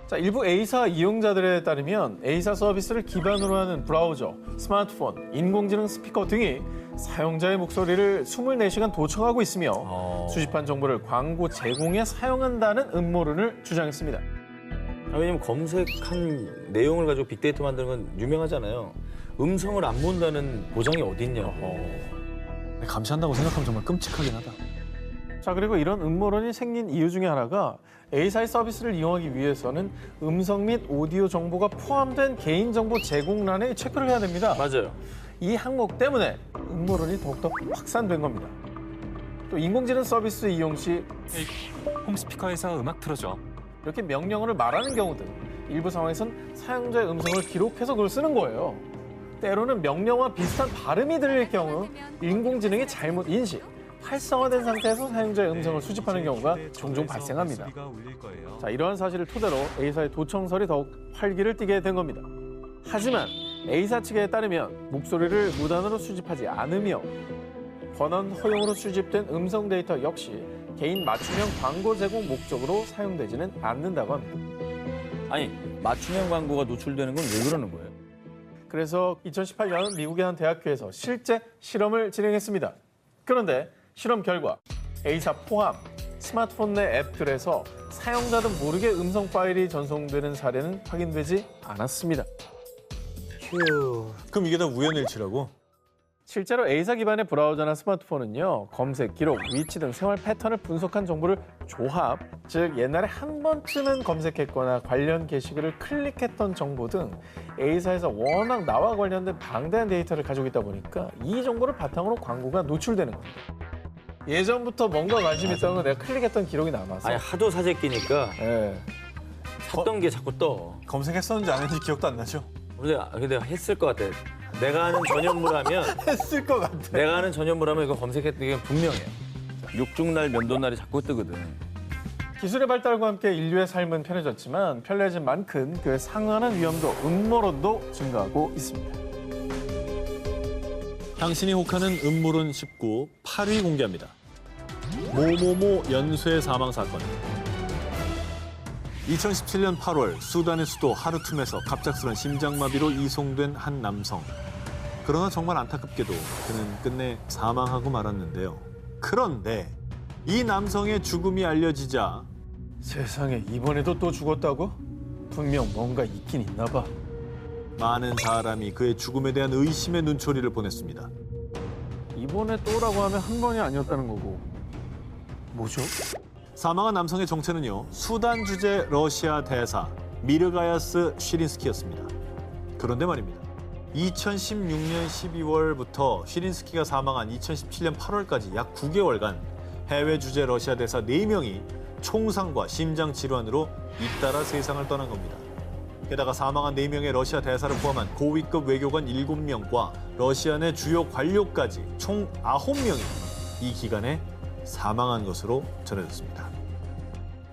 자, 일부 A사 이용자들에 따르면 A사 서비스를 기반으로 하는 브라우저, 스마트폰, 인공지능 스피커 등이 사용자의 목소리를 24시간 도청하고 있으며 수집한 정보를 광고 제공에 사용한다는 음모론을 주장했습니다. 왜냐면 검색한 내용을 가지고 빅데이터 만드는 건 유명하잖아요. 음성을 안 본다는 보장이 어딨냐고. 감시한다고 생각하면 정말 끔찍하긴 하다. 자, 그리고 이런 음모론이 생긴 이유 중에 하나가 A사의 서비스를 이용하기 위해서는 음성 및 오디오 정보가 포함된 개인정보 제공란에 체크를 해야 됩니다. 맞아요. 이 항목 때문에 음모론이 더욱더 확산된 겁니다. 또 인공지능 서비스 이용 시 홈스피커에서 음악 틀어줘. 이렇게 명령어를 말하는 경우도 일부 상황에선 사용자의 음성을 기록해서 그걸 쓰는 거예요. 때로는 명령어와 비슷한 발음이 들릴 경우 인공지능이 잘못 인식, 활성화된 상태에서 사용자의 음성을 수집하는 경우가 종종 발생합니다. 자, 이러한 사실을 토대로 A사의 도청설이 더욱 활기를 띠게 된 겁니다. 하지만 A사 측에 따르면 목소리를 무단으로 수집하지 않으며 권한 허용으로 수집된 음성 데이터 역시 개인 맞춤형 광고 제공 목적으로 사용되지는 않는다고 합니다. 아니, 맞춤형 광고가 노출되는 건 왜 그러는 거예요? 그래서 2018년 미국의 한 대학교에서 실제 실험을 진행했습니다. 그런데 실험 결과 A사 포함 스마트폰 내 앱들에서 사용자도 모르게 음성 파일이 전송되는 사례는 확인되지 않았습니다. 휴. 그럼 이게 다 우연일치라고? 실제로 A사 기반의 브라우저나 스마트폰은요, 검색, 기록, 위치 등 생활 패턴을 분석한 정보를 조합, 즉 옛날에 한 번쯤은 검색했거나 관련 게시글을 클릭했던 정보 등 A사에서 워낙 나와 관련된 방대한 데이터를 가지고 있다 보니까 이 정보를 바탕으로 광고가 노출되는 겁니다. 예전부터 뭔가 관심 있다는 건 내가 클릭했던 기록이 남아서. 아니, 하도 사재 끼니까 예. 샀던 게 자꾸 떠. 검색했었는지 안 했는지 기억도 안 나죠? 근데 했을 것 같아. 내가 아는 전현무라면 했을 것 같아. 내가 아는 전현무라면 이거 검색했던 게 분명해요. 육중날 면도날이 자꾸 뜨거든. 기술의 발달과 함께 인류의 삶은 편해졌지만 편리해진 만큼 그에 상응하는 위험도 음모론도 증가하고 있습니다. 당신이 혹하는 음모론 19 8위 공개합니다. 모모모 연쇄 사망 사건. 2017년 8월 수단의 수도 하르툼에서 갑작스런 심장마비로 이송된 한 남성. 그러나 정말 안타깝게도 그는 끝내 사망하고 말았는데요. 그런데 이 남성의 죽음이 알려지자 세상에, 이번에도 또 죽었다고? 분명 뭔가 있긴 있나 봐. 많은 사람이 그의 죽음에 대한 의심의 눈초리를 보냈습니다. 이번에 또라고 하면 한 번이 아니었다는 거고. 뭐죠? 사망한 남성의 정체는요, 수단 주재 러시아 대사 미르가야스 쉬린스키였습니다. 그런데 말입니다. 2016년 12월부터 쉬린스키가 사망한 2017년 8월까지 약 9개월간 해외 주재 러시아 대사 4명이 총상과 심장 질환으로 잇따라 세상을 떠난 겁니다. 게다가 사망한 4명의 러시아 대사를 포함한 고위급 외교관 7명과 러시아 내 주요 관료까지 총 9명이 이 기간에 사망한 것으로 전해졌습니다.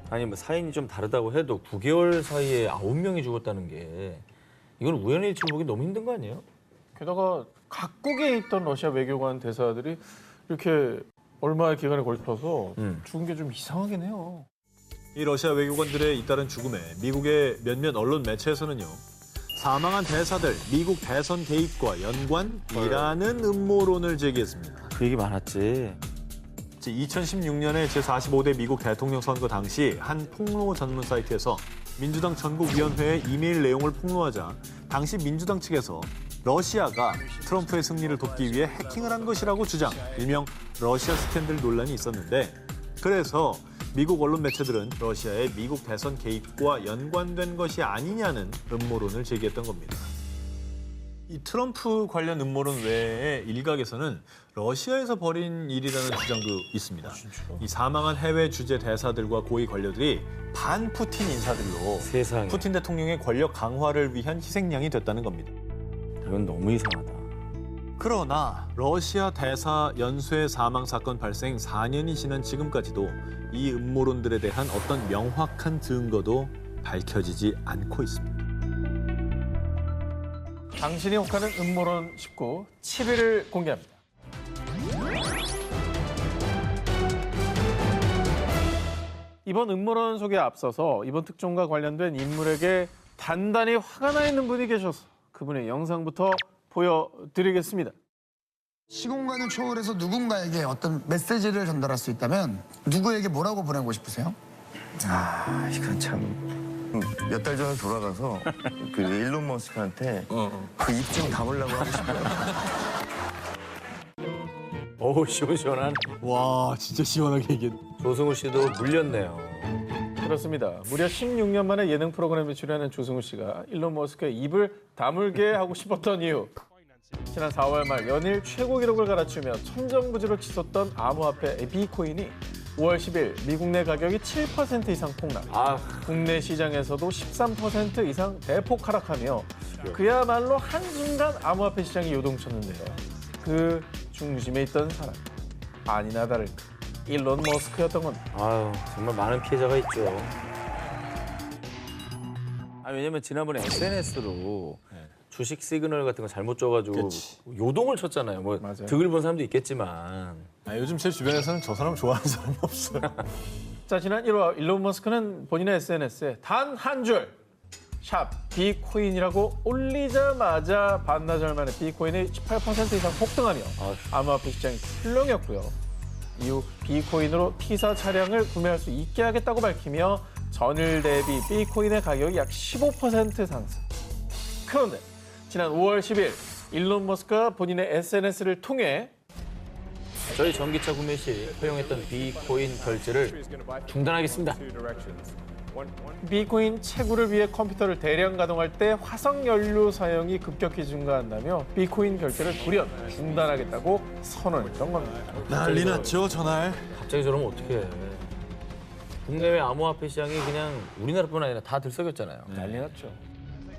아니, 뭐 사인이 좀 다르다고 해도 9개월 사이에 9명이 죽었다는 게 이건 우연일치로 보기 너무 힘든 거 아니에요? 게다가 각국에 있던 러시아 외교관 대사들이 이렇게 얼마의 기간에 걸쳐서 죽은 게 좀 이상하긴 해요. 이 러시아 외교관들의 잇따른 죽음에 미국의 몇몇 언론 매체에서는요, 사망한 대사들 미국 대선 개입과 연관이라는 음모론을 제기했습니다. 그 얘기 많았지. 2016년에 제45대 미국 대통령 선거 당시 한 폭로 전문 사이트에서 민주당 전국위원회의 이메일 내용을 폭로하자 당시 민주당 측에서 러시아가 트럼프의 승리를 돕기 위해 해킹을 한 것이라고 주장, 일명 러시아 스캔들 논란이 있었는데, 그래서 미국 언론 매체들은 러시아의 미국 대선 개입과 연관된 것이 아니냐는 음모론을 제기했던 겁니다. 이 트럼프 관련 음모론 외에 일각에서는 러시아에서 벌인 일이라는 주장도 있습니다. 이 사망한 해외 주재 대사들과 고위 관료들이 반푸틴 인사들로 세상에. 푸틴 대통령의 권력 강화를 위한 희생양이 됐다는 겁니다. 이건 너무 이상하다. 그러나 러시아 대사 연쇄 사망 사건 발생 4년이 지난 지금까지도 이 음모론들에 대한 어떤 명확한 증거도 밝혀지지 않고 있습니다. 당신이 혹하는 음모론 19, 7위를 공개합니다. 이번 음모론 소개에 앞서서 이번 특종과 관련된 인물에게 단단히 화가 나 있는 분이 계셔서 그분의 영상부터 보여드리겠습니다. 시공간을 초월해서 누군가에게 어떤 메시지를 전달할 수 있다면 누구에게 뭐라고 보내고 싶으세요? 아, 이건 참. 몇 달 전에 돌아가서 그 일론 머스크한테 그 입 좀 담으려고 하고 싶어요. 어우, 시원시원한. 와, 진짜 시원하게 얘기해. 조승우 씨도 물렸네요. 그렇습니다. 무려 16년 만에 예능 프로그램에 출연한 조승우 씨가 일론 머스크의 입을 다물게 하고 싶었던 이유. 지난 4월 말 연일 최고 기록을 갈아치우며 천정부지로 치솟던 암호화폐 비코인이 5월 10일 미국 내 가격이 7% 이상 폭락. 국내 시장에서도 13% 이상 대폭 하락하며 그야말로 한순간 암호화폐 시장이 요동쳤는데요. 그 중심에 있던 사람, 아니나 다를까 일론 머스크였던 겁니다. 아유, 정말 많은 피해자가 있죠. 왜냐면 지난번에 SNS로 주식 시그널 같은 거 잘못 줘가지고 요동을 쳤잖아요. 뭐 맞아요. 득을 본 사람도 있겠지만. 요즘 제 주변에서는 저 사람 좋아하는 사람이 없어요. 자, 지난 1월 일론 머스크는 본인의 SNS에 단 한 줄, 샵 비코인이라고 올리자마자 반나절 만에 비코인이 18% 이상 폭등하며 암호화폐 시장이 출렁였고요. 이후 비코인으로 T사 차량을 구매할 수 있게 하겠다고 밝히며 전일 대비 비코인의 가격이 약 15% 상승. 그런데 지난 5월 10일 일론 머스크가 본인의 SNS를 통해 저희 전기차 구매 시 허용했던 비코인 결제를 중단하겠습니다. 비코인 채굴을 위해 컴퓨터를 대량 가동할 때 화석 연료 사용이 급격히 증가한다며 비코인 결제를 돌연 중단하겠다고 선언했던 겁니다. 난리 났죠, 전날. 갑자기 저러면 어떡해. 국내외 암호화폐 시장이 그냥 우리나라뿐 아니라 다 들썩였잖아요. 난리 났죠.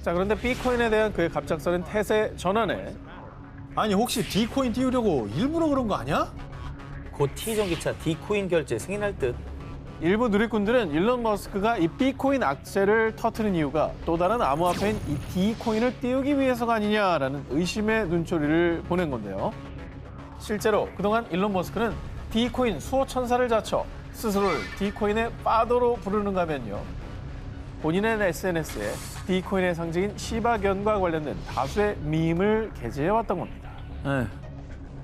자, 그런데 비코인에 대한 그의 갑작스런 태세 전환에 아니, 혹시 D코인 띄우려고 일부러 그런 거 아니야? 곧 T전기차 D코인 결제 승인할 듯. 일부 누리꾼들은 일론 머스크가 이 비코인 악재를 터트린 이유가 또 다른 암호화폐인 이 D코인을 띄우기 위해서가 아니냐라는 의심의 눈초리를 보낸 건데요. 실제로 그동안 일론 머스크는 D코인 수호 천사를 자처 스스로를 D코인의 파더로 부르는가 하면요. 본인의 SNS에 D코인의 상징인 시바견과 관련된 다수의 밈을 게재해왔던 겁니다.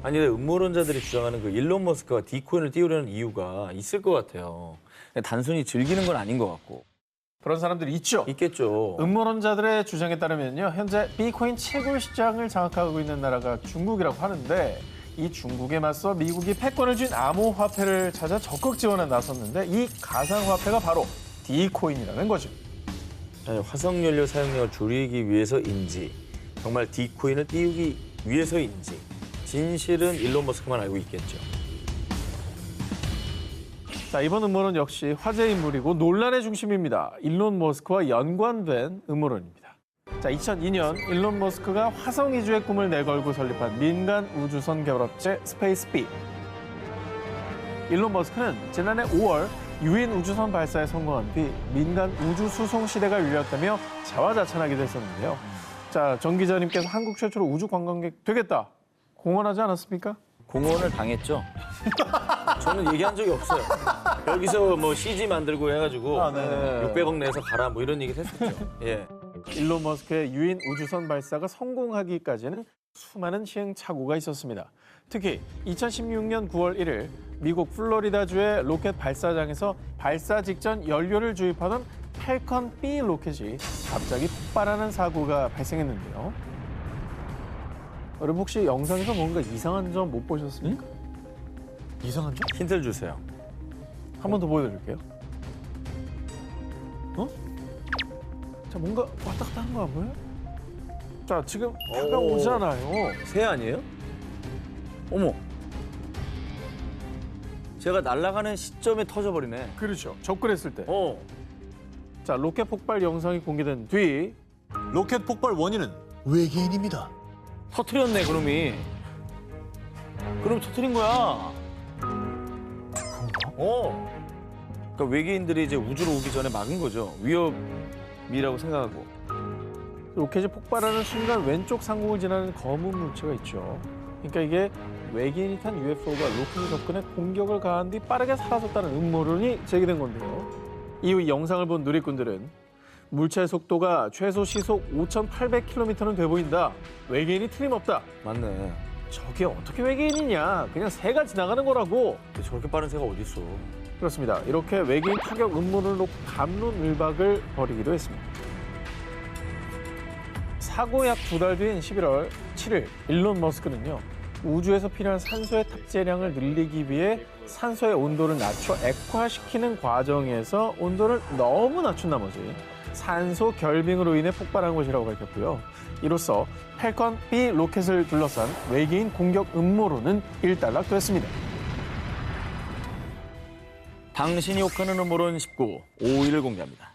아니, 음모론자들이 주장하는 그 일론 머스크가 D코인을 띄우려는 이유가 있을 것 같아요. 단순히 즐기는 건 아닌 것 같고. 그런 사람들이 있죠. 있겠죠. 음모론자들의 주장에 따르면요, 현재 비코인 채굴 시장을 장악하고 있는 나라가 중국이라고 하는데 이 중국에 맞서 미국이 패권을 쥔 암호화폐를 찾아 적극 지원에 나섰는데 이 가상화폐가 바로 D코인이라는 거죠. 아니, 화석연료 사용량을 줄이기 위해서인지 정말 D코인을 띄우기 위해서인지 진실은 일론 머스크만 알고 있겠죠. 자, 이번 음모론 역시 화제 인물이고 논란의 중심입니다. 일론 머스크와 연관된 음모론입니다. 자, 2002년 일론 머스크가 화성 이주의 꿈을 내걸고 설립한 민간 우주선 개발업체 스페이스비. 일론 머스크는 지난해 5월 유인 우주선 발사에 성공한 뒤 민간 우주 수송 시대가 열렸다며 자화자찬하기도 했었는데요. 자, 정 기자님께서 한국 최초로 우주 관광객 되겠다 공언하지 않았습니까? 공언을 당했죠. 저는 얘기한 적이 없어요. 여기서 뭐 CG 만들고 해가지고 600억 내서 가라 뭐 이런 얘기를 했었죠. 예. 일론 머스크의 유인 우주선 발사가 성공하기까지는 수많은 시행착오가 있었습니다. 특히 2016년 9월 1일 미국 플로리다주의 로켓 발사장에서 발사 직전 연료를 주입하던 팰컨 B 로켓이 갑자기 폭발하는 사고가 발생했는데요. 여러분 혹시 영상에서 뭔가 이상한 점 못 보셨습니까? 이상한 점? 힌트를 주세요. 한 번 더 보여드릴게요. 자, 뭔가 왔다 갔다 하는 거 안 보여요? 자, 지금 다가오잖아요. 새 아니에요? 어머. 제가 날아가는 시점에 터져버리네. 그렇죠. 접근했을 때. 어. 자, 로켓 폭발 영상이 공개된 뒤 로켓 폭발 원인은 외계인입니다. 터트렸네, 그놈이. 그럼 터뜨린 거야. 그러니까 외계인들이 이제 우주로 오기 전에 막은 거죠. 위협이라고 생각하고. 로켓이 폭발하는 순간 왼쪽 상공을 지나는 검은 물체가 있죠. 그러니까 이게 외계인이 탄 UFO가 로켓 접근에 공격을 가한 뒤 빠르게 사라졌다는 음모론이 제기된 건데요. 이후 이 영상을 본 누리꾼들은 물체의 속도가 최소 시속 5,800km는 돼 보인다. 외계인이 틀림없다. 맞네. 저게 어떻게 외계인이냐. 그냥 새가 지나가는 거라고. 저렇게 빠른 새가 어디 있어? 그렇습니다. 이렇게 외계인 타격 음모론을 놓고 갑론을박을 벌이기도 했습니다. 사고 약 2달 뒤인 11월 7일 일론 머스크는요. 우주에서 필요한 산소의 탑재량을 늘리기 위해 산소의 온도를 낮춰 액화시키는 과정에서 온도를 너무 낮춘 나머지 산소 결빙으로 인해 폭발한 것이라고 밝혔고요. 이로써 팰컨 B 로켓을 둘러싼 외계인 공격 음모론은 일단락됐습니다. 당신이 욕하는 음모론 19, 5위를 공개합니다.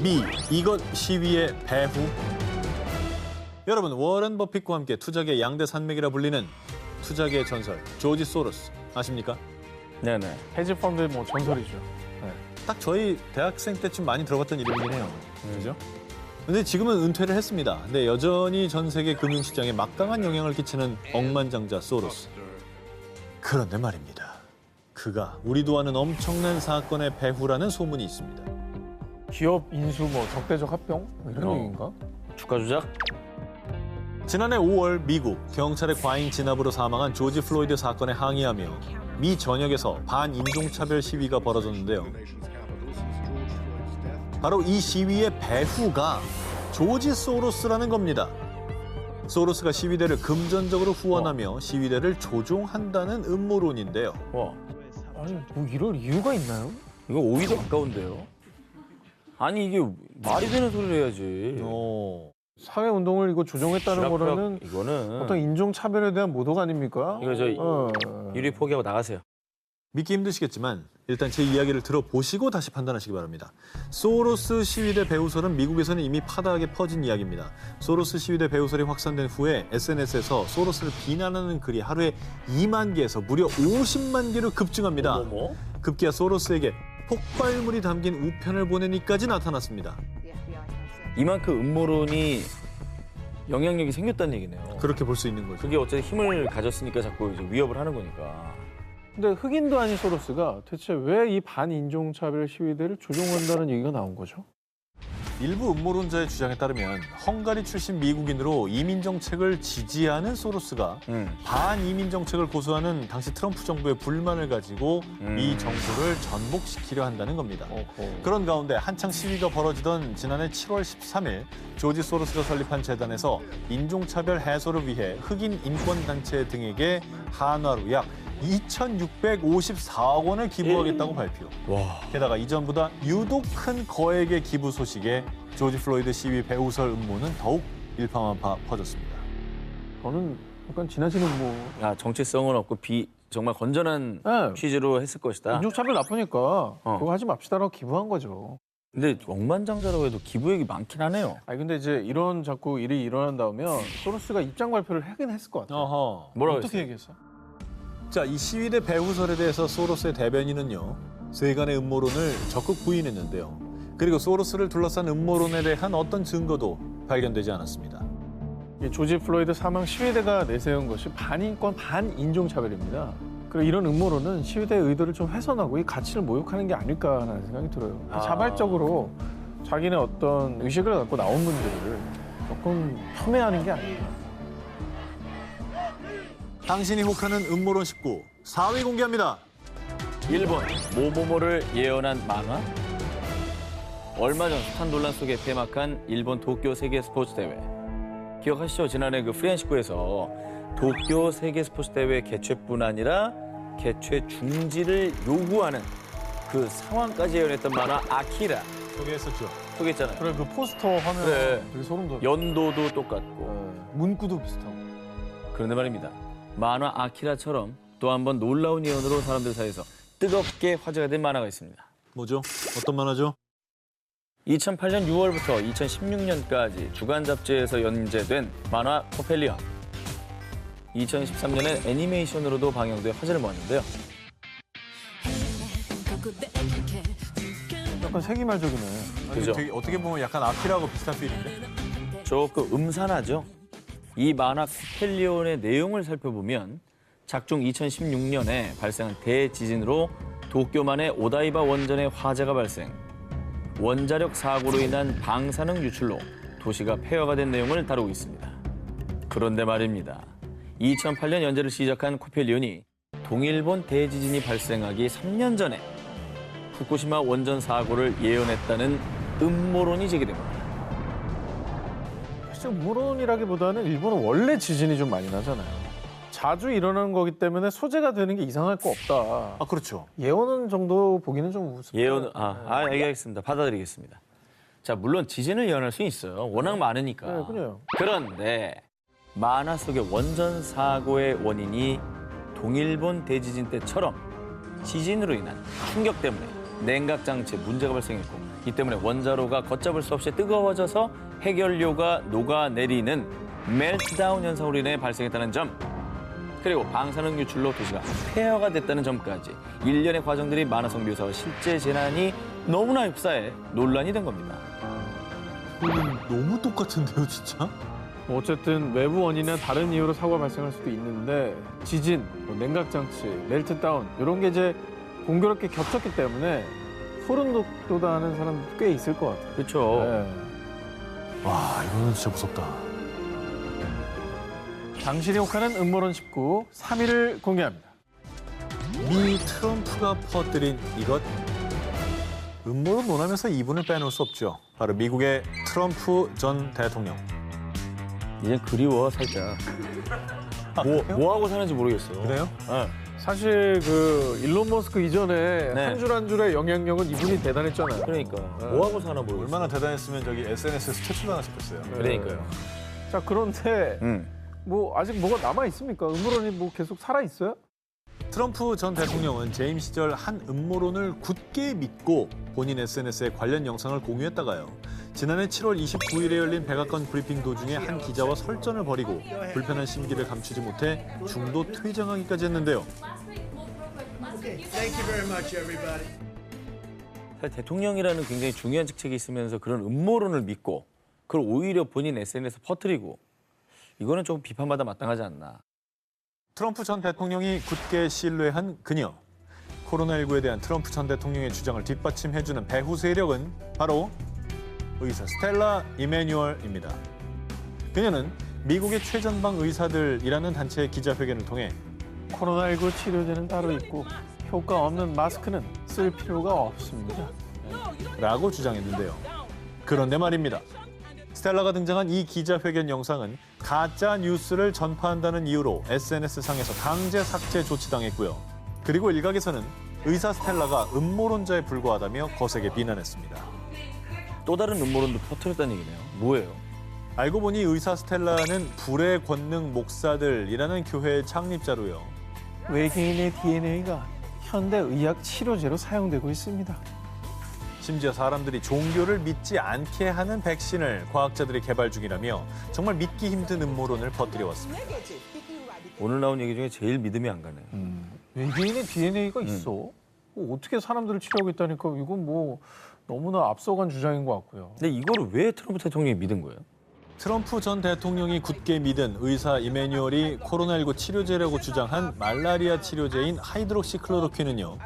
미 이것 시위의 배후. 여러분, 워런 버핏과 함께 투자계 양대 산맥이라 불리는 투자계의 전설 조지 소로스 아십니까? 네네. 헤지펀드의 뭐 전설이죠. 딱 저희 대학생 때쯤 많이 들어봤던 이름이긴 해요. 그죠? 근데 지금은 은퇴를 했습니다. 근데 여전히 전 세계 금융시장에 막강한 영향을 끼치는 억만장자 소로스. 그런데 말입니다. 그가 우리도 아는 엄청난 사건의 배후라는 소문이 있습니다. 기업 인수 뭐 적대적 합병 뭐 이런 얘기인가? 주가 조작? 지난해 5월 미국 경찰의 과잉 진압으로 사망한 조지 플로이드 사건에 항의하며 미 전역에서 반인종차별 시위가 벌어졌는데요. 바로 이 시위의 배후가 조지 소로스라는 겁니다. 소로스가 시위대를 금전적으로 후원하며 시위대를 조종한다는 음모론인데요. 아니 뭐 이럴 이유가 있나요? 이거 5위도 가까운데요. 아니 이게 말이 되는 소리를 해야지. 사회 운동을 이거 조종했다는 거는 이거는 어떤 인종 차별에 대한 모독 아닙니까? 이거 저 유리 포기하고 나가세요. 믿기 힘드시겠지만 일단 제 이야기를 들어보시고 다시 판단하시기 바랍니다. 소로스 시위대 배후설은 미국에서는 이미 파다하게 퍼진 이야기입니다. 소로스 시위대 배후설이 확산된 후에 SNS에서 소로스를 비난하는 글이 하루에 2만 개에서 무려 50만 개로 급증합니다. 급기야 소로스에게 폭발물이 담긴 우편을 보내니까지 나타났습니다. 이만큼 음모론이 영향력이 생겼다는 얘기네요. 그렇게 볼 수 있는 거죠. 그게 어쨌든 힘을 가졌으니까 자꾸 이제 위협을 하는 거니까. 근데 흑인도 아닌 소로스가 대체 왜 이 반인종차별 시위대를 조종한다는 얘기가 나온 거죠? 일부 음모론자의 주장에 따르면 헝가리 출신 미국인으로 이민 정책을 지지하는 소로스가 반이민 정책을 고수하는 당시 트럼프 정부의 불만을 가지고 이 정부를 전복시키려 한다는 겁니다. 그런 가운데 한창 시위가 벌어지던 지난해 7월 13일 조지 소로스가 설립한 재단에서 인종차별 해소를 위해 흑인 인권단체 등에게 한화로 약 2,654억 원을 기부하겠다고 발표. 게다가 이전보다 유독 큰 거액의 기부 소식에 조지 플로이드 시위 배후설 음모는 더욱 일파만파 퍼졌습니다. 저는 약간 지나치는 뭐 정체성은 없고 정말 건전한 취지로 했을 것이다. 인종차별 나쁘니까 그거 하지 맙시다라고 기부한 거죠. 근데 억만장자라고 해도 기부액이 많긴 하네요. 아니 근데 이제 이런 자꾸 일이 일어난다면 소로스가 입장 발표를 하긴 했을 것 같아요. 뭐라고 어떻게 했어요? 얘기했어? 자, 이 시위대 배후설에 대해서 소로스의 대변인은요, 세간의 음모론을 적극 부인했는데요. 그리고 소로스를 둘러싼 음모론에 대한 어떤 증거도 발견되지 않았습니다. 조지 플로이드 사망 시위대가 내세운 것이 반인권, 반인종차별입니다. 그리고 이런 음모론은 시위대의 의도를 좀 훼손하고 이 가치를 모욕하는 게 아닐까라는 생각이 들어요. 자발적으로 자기네 어떤 의식을 갖고 나온 분들을 조금 폄훼하는 게 아닌가. 당신이 혹하는 음모론 19, 4위 공개합니다. 일본 모모모를 예언한 만화? 얼마 전 숱한 논란 속에 폐막한 일본 도쿄 세계 스포츠 대회. 기억하시죠? 지난해 그 프리안식구에서 도쿄 세계 스포츠 대회 개최뿐 아니라 개최 중지를 요구하는 그 상황까지 예언했던 만화 아키라. 소개했었죠. 소개했잖아요. 그래 그 포스터 화면 되게 소름 돋아. 연도도 똑같고 문구도 비슷하고. 그런데 말입니다. 만화 아키라처럼 또 한 번 놀라운 예언으로 사람들 사이에서 뜨겁게 화제가 된 만화가 있습니다. 뭐죠? 어떤 만화죠? 2008년 6월부터 2016년까지 주간 잡지에서 연재된 만화 코펠리언. 2013년에 애니메이션으로도 방영돼 화제를 모았는데요. 약간 세기말적이네. 그죠? 되게 어떻게 보면 약간 아키라하고 비슷한 필인데? 조금 음산하죠. 이 만화 쿠펠리온의 내용을 살펴보면 작중 2016년에 발생한 대지진으로 도쿄만의 오다이바 원전의 화재가 발생. 원자력 사고로 인한 방사능 유출로 도시가 폐허가 된 내용을 다루고 있습니다. 그런데 말입니다. 2008년 연재를 시작한 쿠펠리온이 동일본 대지진이 발생하기 3년 전에 후쿠시마 원전 사고를 예언했다는 음모론이 제기됩니다. 사실 음모론이라기보다는 일본은 원래 지진이 좀 많이 나잖아요. 자주 일어나는 거기 때문에 소재가 되는 게 이상할 거 없다. 아, 그렇죠. 예언은 정도 보기는 좀 우습다. 예언, 알겠습니다. 받아들이겠습니다. 자, 물론 지진을 예언할 수 있어요. 워낙 많으니까. 네, 그래요. 그런데 만화 속의 원전 사고의 원인이 동일본 대지진 때처럼 지진으로 인한 충격 때문에 냉각 장치에 문제가 발생했고 이 때문에 원자로가 걷잡을 수 없이 뜨거워져서 해결료가 녹아내리는 멜트다운 현상으로 인해 발생했다는 점, 그리고 방사능 유출로 도시가 폐허가 됐다는 점까지 일련의 과정들이 만화 속 묘사와 실제 재난이 너무나 흡사해 논란이 된 겁니다. 너무 똑같은데요, 진짜? 뭐 어쨌든 외부 원인이나 다른 이유로 사고가 발생할 수도 있는데 지진, 뭐 냉각장치, 멜트다운 이런 게 이제 공교롭게 겹쳤기 때문에 소름 돋아하는 사람 꽤 있을 것 같아요. 그렇죠. 네. 와, 이거는 진짜 무섭다. 당신이 혹하는 음모론 19, 3위를 공개합니다. 미 트럼프가 퍼뜨린 이것. 음모론 논하면서 이분을 빼놓을 수 없죠. 바로 미국의 트럼프 전 대통령. 이제 그리워, 살짝. 뭐 하고 사는지 모르겠어요. 그래요? 네. 사실 그 일론 머스크 이전에 네. 한 줄 한 줄의 영향력은 이분이 대단했잖아요. 그러니까 뭐 하고 사나 모르겠어요. 얼마나 대단했으면 저기 SNS에 스태츄 하나셨겠어요. 그러니까요. 자, 그런데 뭐 아직 뭐가 남아 있습니까? 음모론이 뭐 계속 살아 있어요? 트럼프 전 대통령은 재임 시절 한 음모론을 굳게 믿고 본인 SNS에 관련 영상을 공유했다가요. 지난해 7월 29일에 열린 백악관 브리핑 도중에 한 기자와 설전을 벌이고 불편한 심기를 감추지 못해 중도 퇴장하기까지 했는데요. 사실 대통령이라는 굉장히 중요한 직책이 있으면서 그런 음모론을 믿고 그걸 오히려 본인 SNS에 퍼뜨리고 이거는 조금 비판받아 마땅하지 않나. 트럼프 전 대통령이 굳게 신뢰한 그녀. 코로나19에 대한 트럼프 전 대통령의 주장을 뒷받침해주는 배후 세력은 바로 의사 스텔라 이메뉴얼입니다. 그녀는 미국의 최전방 의사들이라는 단체의 기자회견을 통해 코로나19 치료제는 따로 있고 효과 없는 마스크는 쓸 필요가 없습니다. 라고 주장했는데요. 그런데 말입니다. 스텔라가 등장한 이 기자회견 영상은 가짜 뉴스를 전파한다는 이유로 SNS상에서 강제 삭제 조치당했고요. 그리고 일각에서는 의사 스텔라가 음모론자에 불과하다며 거세게 비난했습니다. 또 다른 음모론도 퍼뜨렸다는 얘기네요. 뭐예요? 알고 보니 의사 스텔라는 불의 권능 목사들이라는 교회의 창립자로요. 외계인의 DNA가 현대 의학 치료제로 사용되고 있습니다. 심지어 사람들이 종교를 믿지 않게 하는 백신을 과학자들이 개발 중이라며 정말 믿기 힘든 음모론을 퍼뜨려왔습니다. 오늘 나온 얘기 중에 제일 믿음이 안 가네요. 외계인의 DNA가 있어? 뭐 어떻게 사람들을 치료하고 있다니까 이건 뭐 너무나 앞서간 주장인 것 같고요. 근데 이거를 왜 트럼프 대통령이 믿은 거예요? 트럼프 전 대통령이 굳게 믿은 의사 이메뉴얼이 코로나19 치료제라고 주장한 말라리아 치료제인 하이드록시클로로퀸은요.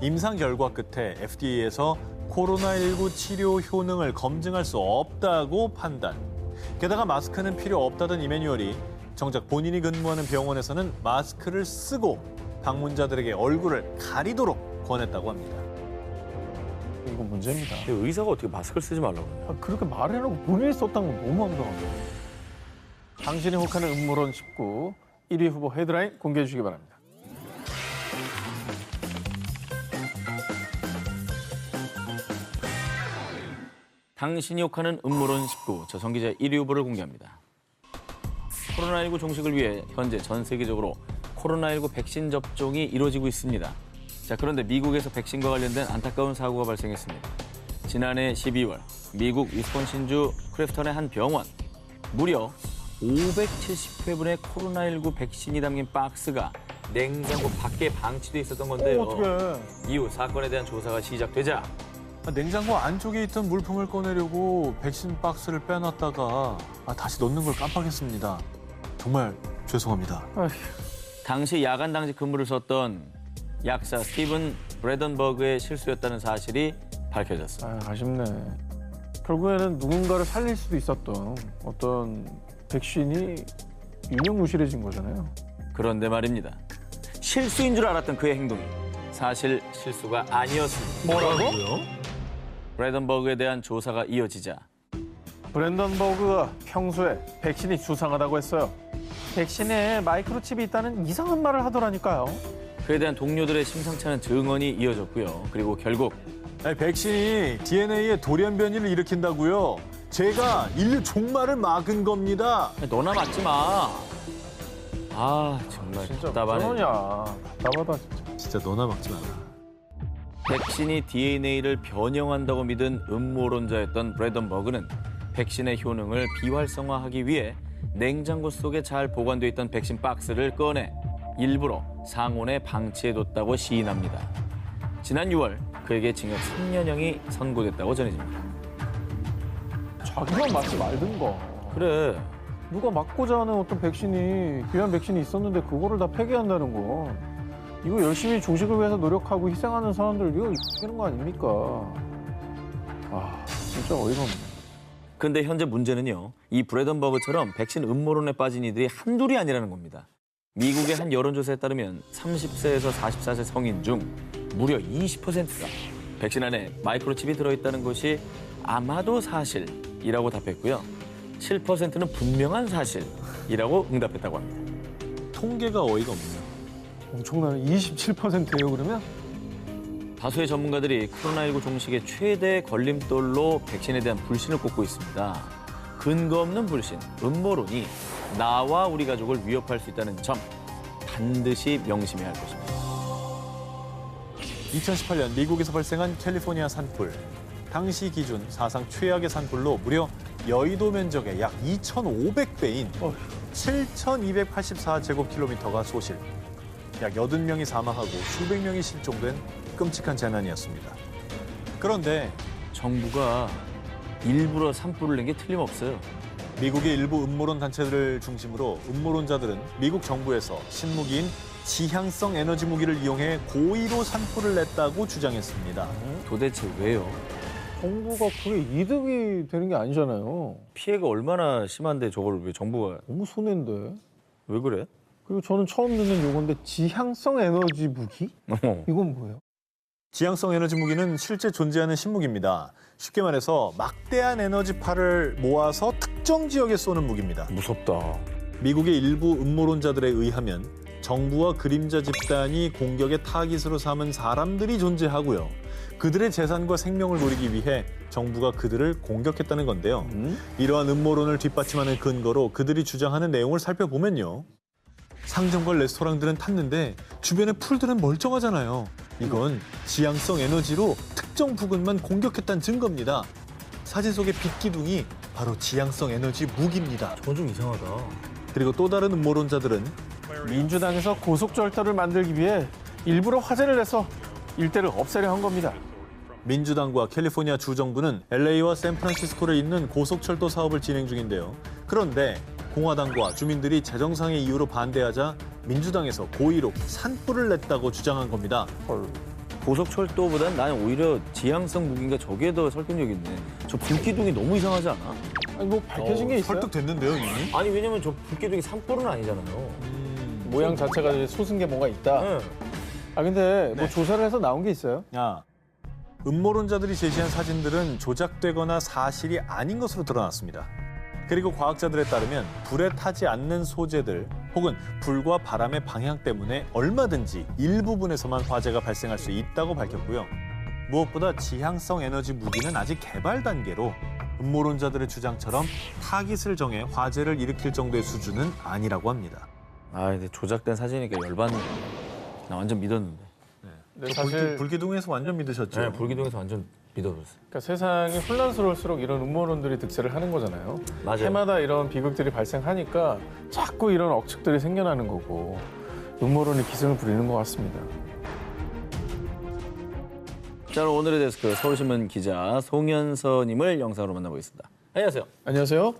임상 결과 끝에 FDA에서 코로나19 치료 효능을 검증할 수 없다고 판단. 게다가 마스크는 필요 없다던 이메뉴얼이 정작 본인이 근무하는 병원에서는 마스크를 쓰고 방문자들에게 얼굴을 가리도록 권했다고 합니다. 이거 문제입니다. 근데 의사가 어떻게 마스크를 쓰지 말라고 그래요? 그렇게 말해놓고 본인이 썼다는 건 너무 황당하네요. 당신이 혹하는 음모론 19, 1위 후보 헤드라인 공개해 주시기 바랍니다. 당신이 욕하는 음모론 19, 저성 기자 1위 후보를 공개합니다. 코로나19 종식을 위해 현재 전 세계적으로 코로나19 백신 접종이 이루어지고 있습니다. 자, 그런데 미국에서 백신과 관련된 안타까운 사고가 발생했습니다. 지난해 12월 미국 위스콘신주 크래프턴의 한 병원, 무려 570회분의 코로나19 백신이 담긴 박스가 냉장고 밖에 방치돼 있었던 건데요. 어떡해. 이후 사건에 대한 조사가 시작되자 냉장고 안쪽에 있던 물품을 꺼내려고 백신 박스를 빼놨다가 다시 넣는 걸 깜빡했습니다. 정말 죄송합니다. 당시 야간 당직 근무를 썼던 약사 스티븐 브래던버그의 실수였다는 사실이 밝혀졌습니다. 아쉽네. 결국에는 누군가를 살릴 수도 있었던 어떤 백신이 유명무실해진 거잖아요. 그런데 말입니다. 실수인 줄 알았던 그의 행동이 사실 실수가 아니었습니다. 뭐라고? 브래던버그에 대한 조사가 이어지자 브랜던 버그가 평소에 백신이 수상하다고 했어요. 백신에 마이크로칩이 있다는 이상한 말을 하더라니까요. 그에 대한 동료들의 심상치 않은 증언이 이어졌고요. 그리고 결국 백신이 DNA의 돌연변이를 일으킨다고요? 제가 인류 종말을 막은 겁니다. 너나 맞지 마. 아 정말 진짜 답답하네. 무슨냐. 답답하다 진짜. 진짜 너나 막지 마라. 백신이 DNA를 변형한다고 믿은 음모론자였던 브래던버그는 백신의 효능을 비활성화하기 위해 냉장고 속에 잘 보관돼 있던 백신 박스를 꺼내 일부러 상온에 방치해뒀다고 시인합니다. 지난 6월 그에게 징역 3년형이 선고됐다고 전해집니다. 자기만 맞지 말든가. 그래, 누가 맞고자 하는 어떤 백신이 귀한 백신이 있었는데 그거를 다 폐기한다는 거. 이거 열심히 조직을 위해서 노력하고 희생하는 사람들 이거 이기는 거 아닙니까? 아 진짜 어이가 없네. 근데 현재 문제는요. 이 브래던버그처럼 백신 음모론에 빠진 이들이 한둘이 아니라는 겁니다. 미국의 한 여론조사에 따르면 30세에서 44세 성인 중 무려 20%가 백신 안에 마이크로칩이 들어있다는 것이 아마도 사실이라고 답했고요. 7%는 분명한 사실이라고 응답했다고 합니다. 통계가 어이가 없네요. 엄청나네. 27%예요 그러면? 다수의 전문가들이 코로나19 종식의 최대 걸림돌로 백신에 대한 불신을 꼽고 있습니다. 근거 없는 불신, 음모론이 나와 우리 가족을 위협할 수 있다는 점 반드시 명심해야 할 것입니다. 2018년 미국에서 발생한 캘리포니아 산불. 당시 기준 사상 최악의 산불로 무려 여의도 면적의 약 2,500배인 7,284제곱킬로미터가 소실. 약 80명이 사망하고 수백 명이 실종된 끔찍한 재난이었습니다. 그런데 정부가 일부러 산불을 낸 게 틀림없어요. 미국의 일부 음모론 단체들을 중심으로 음모론자들은 미국 정부에서 신무기인 지향성 에너지 무기를 이용해 고의로 산불을 냈다고 주장했습니다. 도대체 왜요? 정부가 그게 이득이 되는 게 아니잖아요. 피해가 얼마나 심한데 저걸 왜 정부가 너무 손해인데. 왜 그래? 그리고 저는 처음 듣는 용어인데 지향성 에너지 무기? 이건 뭐예요? 지향성 에너지 무기는 실제 존재하는 신무기입니다. 쉽게 말해서 막대한 에너지파를 모아서 특정 지역에 쏘는 무기입니다. 무섭다. 미국의 일부 음모론자들에 의하면 정부와 그림자 집단이 공격의 타깃으로 삼은 사람들이 존재하고요. 그들의 재산과 생명을 노리기 위해 정부가 그들을 공격했다는 건데요. 이러한 음모론을 뒷받침하는 근거로 그들이 주장하는 내용을 살펴보면요. 상점과 레스토랑들은 탔는데 주변의 풀들은 멀쩡하잖아요. 이건 지향성 에너지로 특정 부근만 공격했다는 증거입니다. 사진 속의 빛 기둥이 바로 지향성 에너지 무기입니다. 저건 좀 이상하다. 그리고 또 다른 음모론자들은 민주당에서 고속철도를 만들기 위해 일부러 화재를 내서 일대를 없애려 한 겁니다. 민주당과 캘리포니아 주정부는 LA와 샌프란시스코를 잇는 고속철도 사업을 진행 중인데요. 그런데 공화당과 주민들이 재정상의 이유로 반대하자 민주당에서 고의로 산불을 냈다고 주장한 겁니다. 고속철도보단 나는 오히려 지향성 무기인가 저게 더 설득력 있네. 저 불기둥이 너무 이상하지 않아? 아니 뭐 밝혀진 게 있어요? 설득됐는데요, 이미? 아니 왜냐면 저 불기둥이 산불은 아니잖아요. 모양 자체가 이제 솟은 게 뭔가 있다. 네. 아 근데 뭐 조사를 해서 나온 게 있어요? 음모론자들이 제시한 사진들은 조작되거나 사실이 아닌 것으로 드러났습니다. 그리고 과학자들에 따르면 불에 타지 않는 소재들 혹은 불과 바람의 방향 때문에 얼마든지 일부분에서만 화재가 발생할 수 있다고 밝혔고요. 무엇보다 지향성 에너지 무기는 아직 개발 단계로 음모론자들의 주장처럼 타깃을 정해 화재를 일으킬 정도의 수준은 아니라고 합니다. 아 근데 조작된 사진이니까 열받네. 나 완전 믿었는데. 네, 사실 불기둥에서 완전 믿으셨죠? 네, 불기둥에서 완전 믿어보세요. 그러니까 세상이 혼란스러울수록 이런 음모론들이 득세를 하는 거잖아요. 맞아요. 해마다 이런 비극들이 발생하니까 자꾸 이런 억측들이 생겨나는 거고 음모론이 기승을 부리는 것 같습니다. 자, 그럼 오늘의 데스크 서울신문 기자 송현서님을 영상으로 만나보겠습니다. 안녕하세요. 안녕하세요.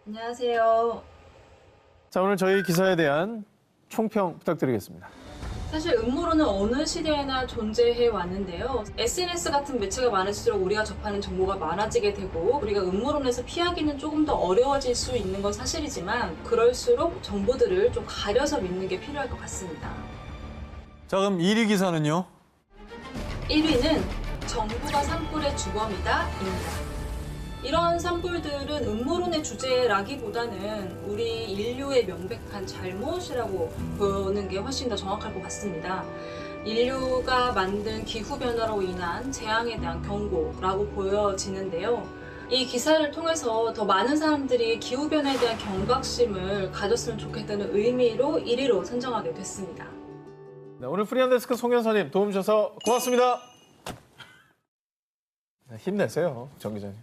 안녕하세요. 자, 오늘 저희 기사에 대한 총평 부탁드리겠습니다. 사실 음모론은 어느 시대에나 존재해 왔는데요. SNS 같은 매체가 많을수록 우리가 접하는 정보가 많아지게 되고 우리가 음모론에서 피하기는 조금 더 어려워질 수 있는 건 사실이지만 그럴수록 정보들을 좀 가려서 믿는 게 필요할 것 같습니다. 자, 그럼 1위 기사는요? 1위는 정부가 산불의 주범이다 입니다. 이런 산불들은 음모론의 주제라기보다는 우리 인류의 명백한 잘못이라고 보는 게 훨씬 더 정확할 것 같습니다. 인류가 만든 기후변화로 인한 재앙에 대한 경고라고 보여지는데요. 이 기사를 통해서 더 많은 사람들이 기후변화에 대한 경각심을 가졌으면 좋겠다는 의미로 1위로 선정하게 됐습니다. 네, 오늘 프리한데스크 송현서님 도움 주셔서 고맙습니다. 네, 힘내세요, 정 기자님.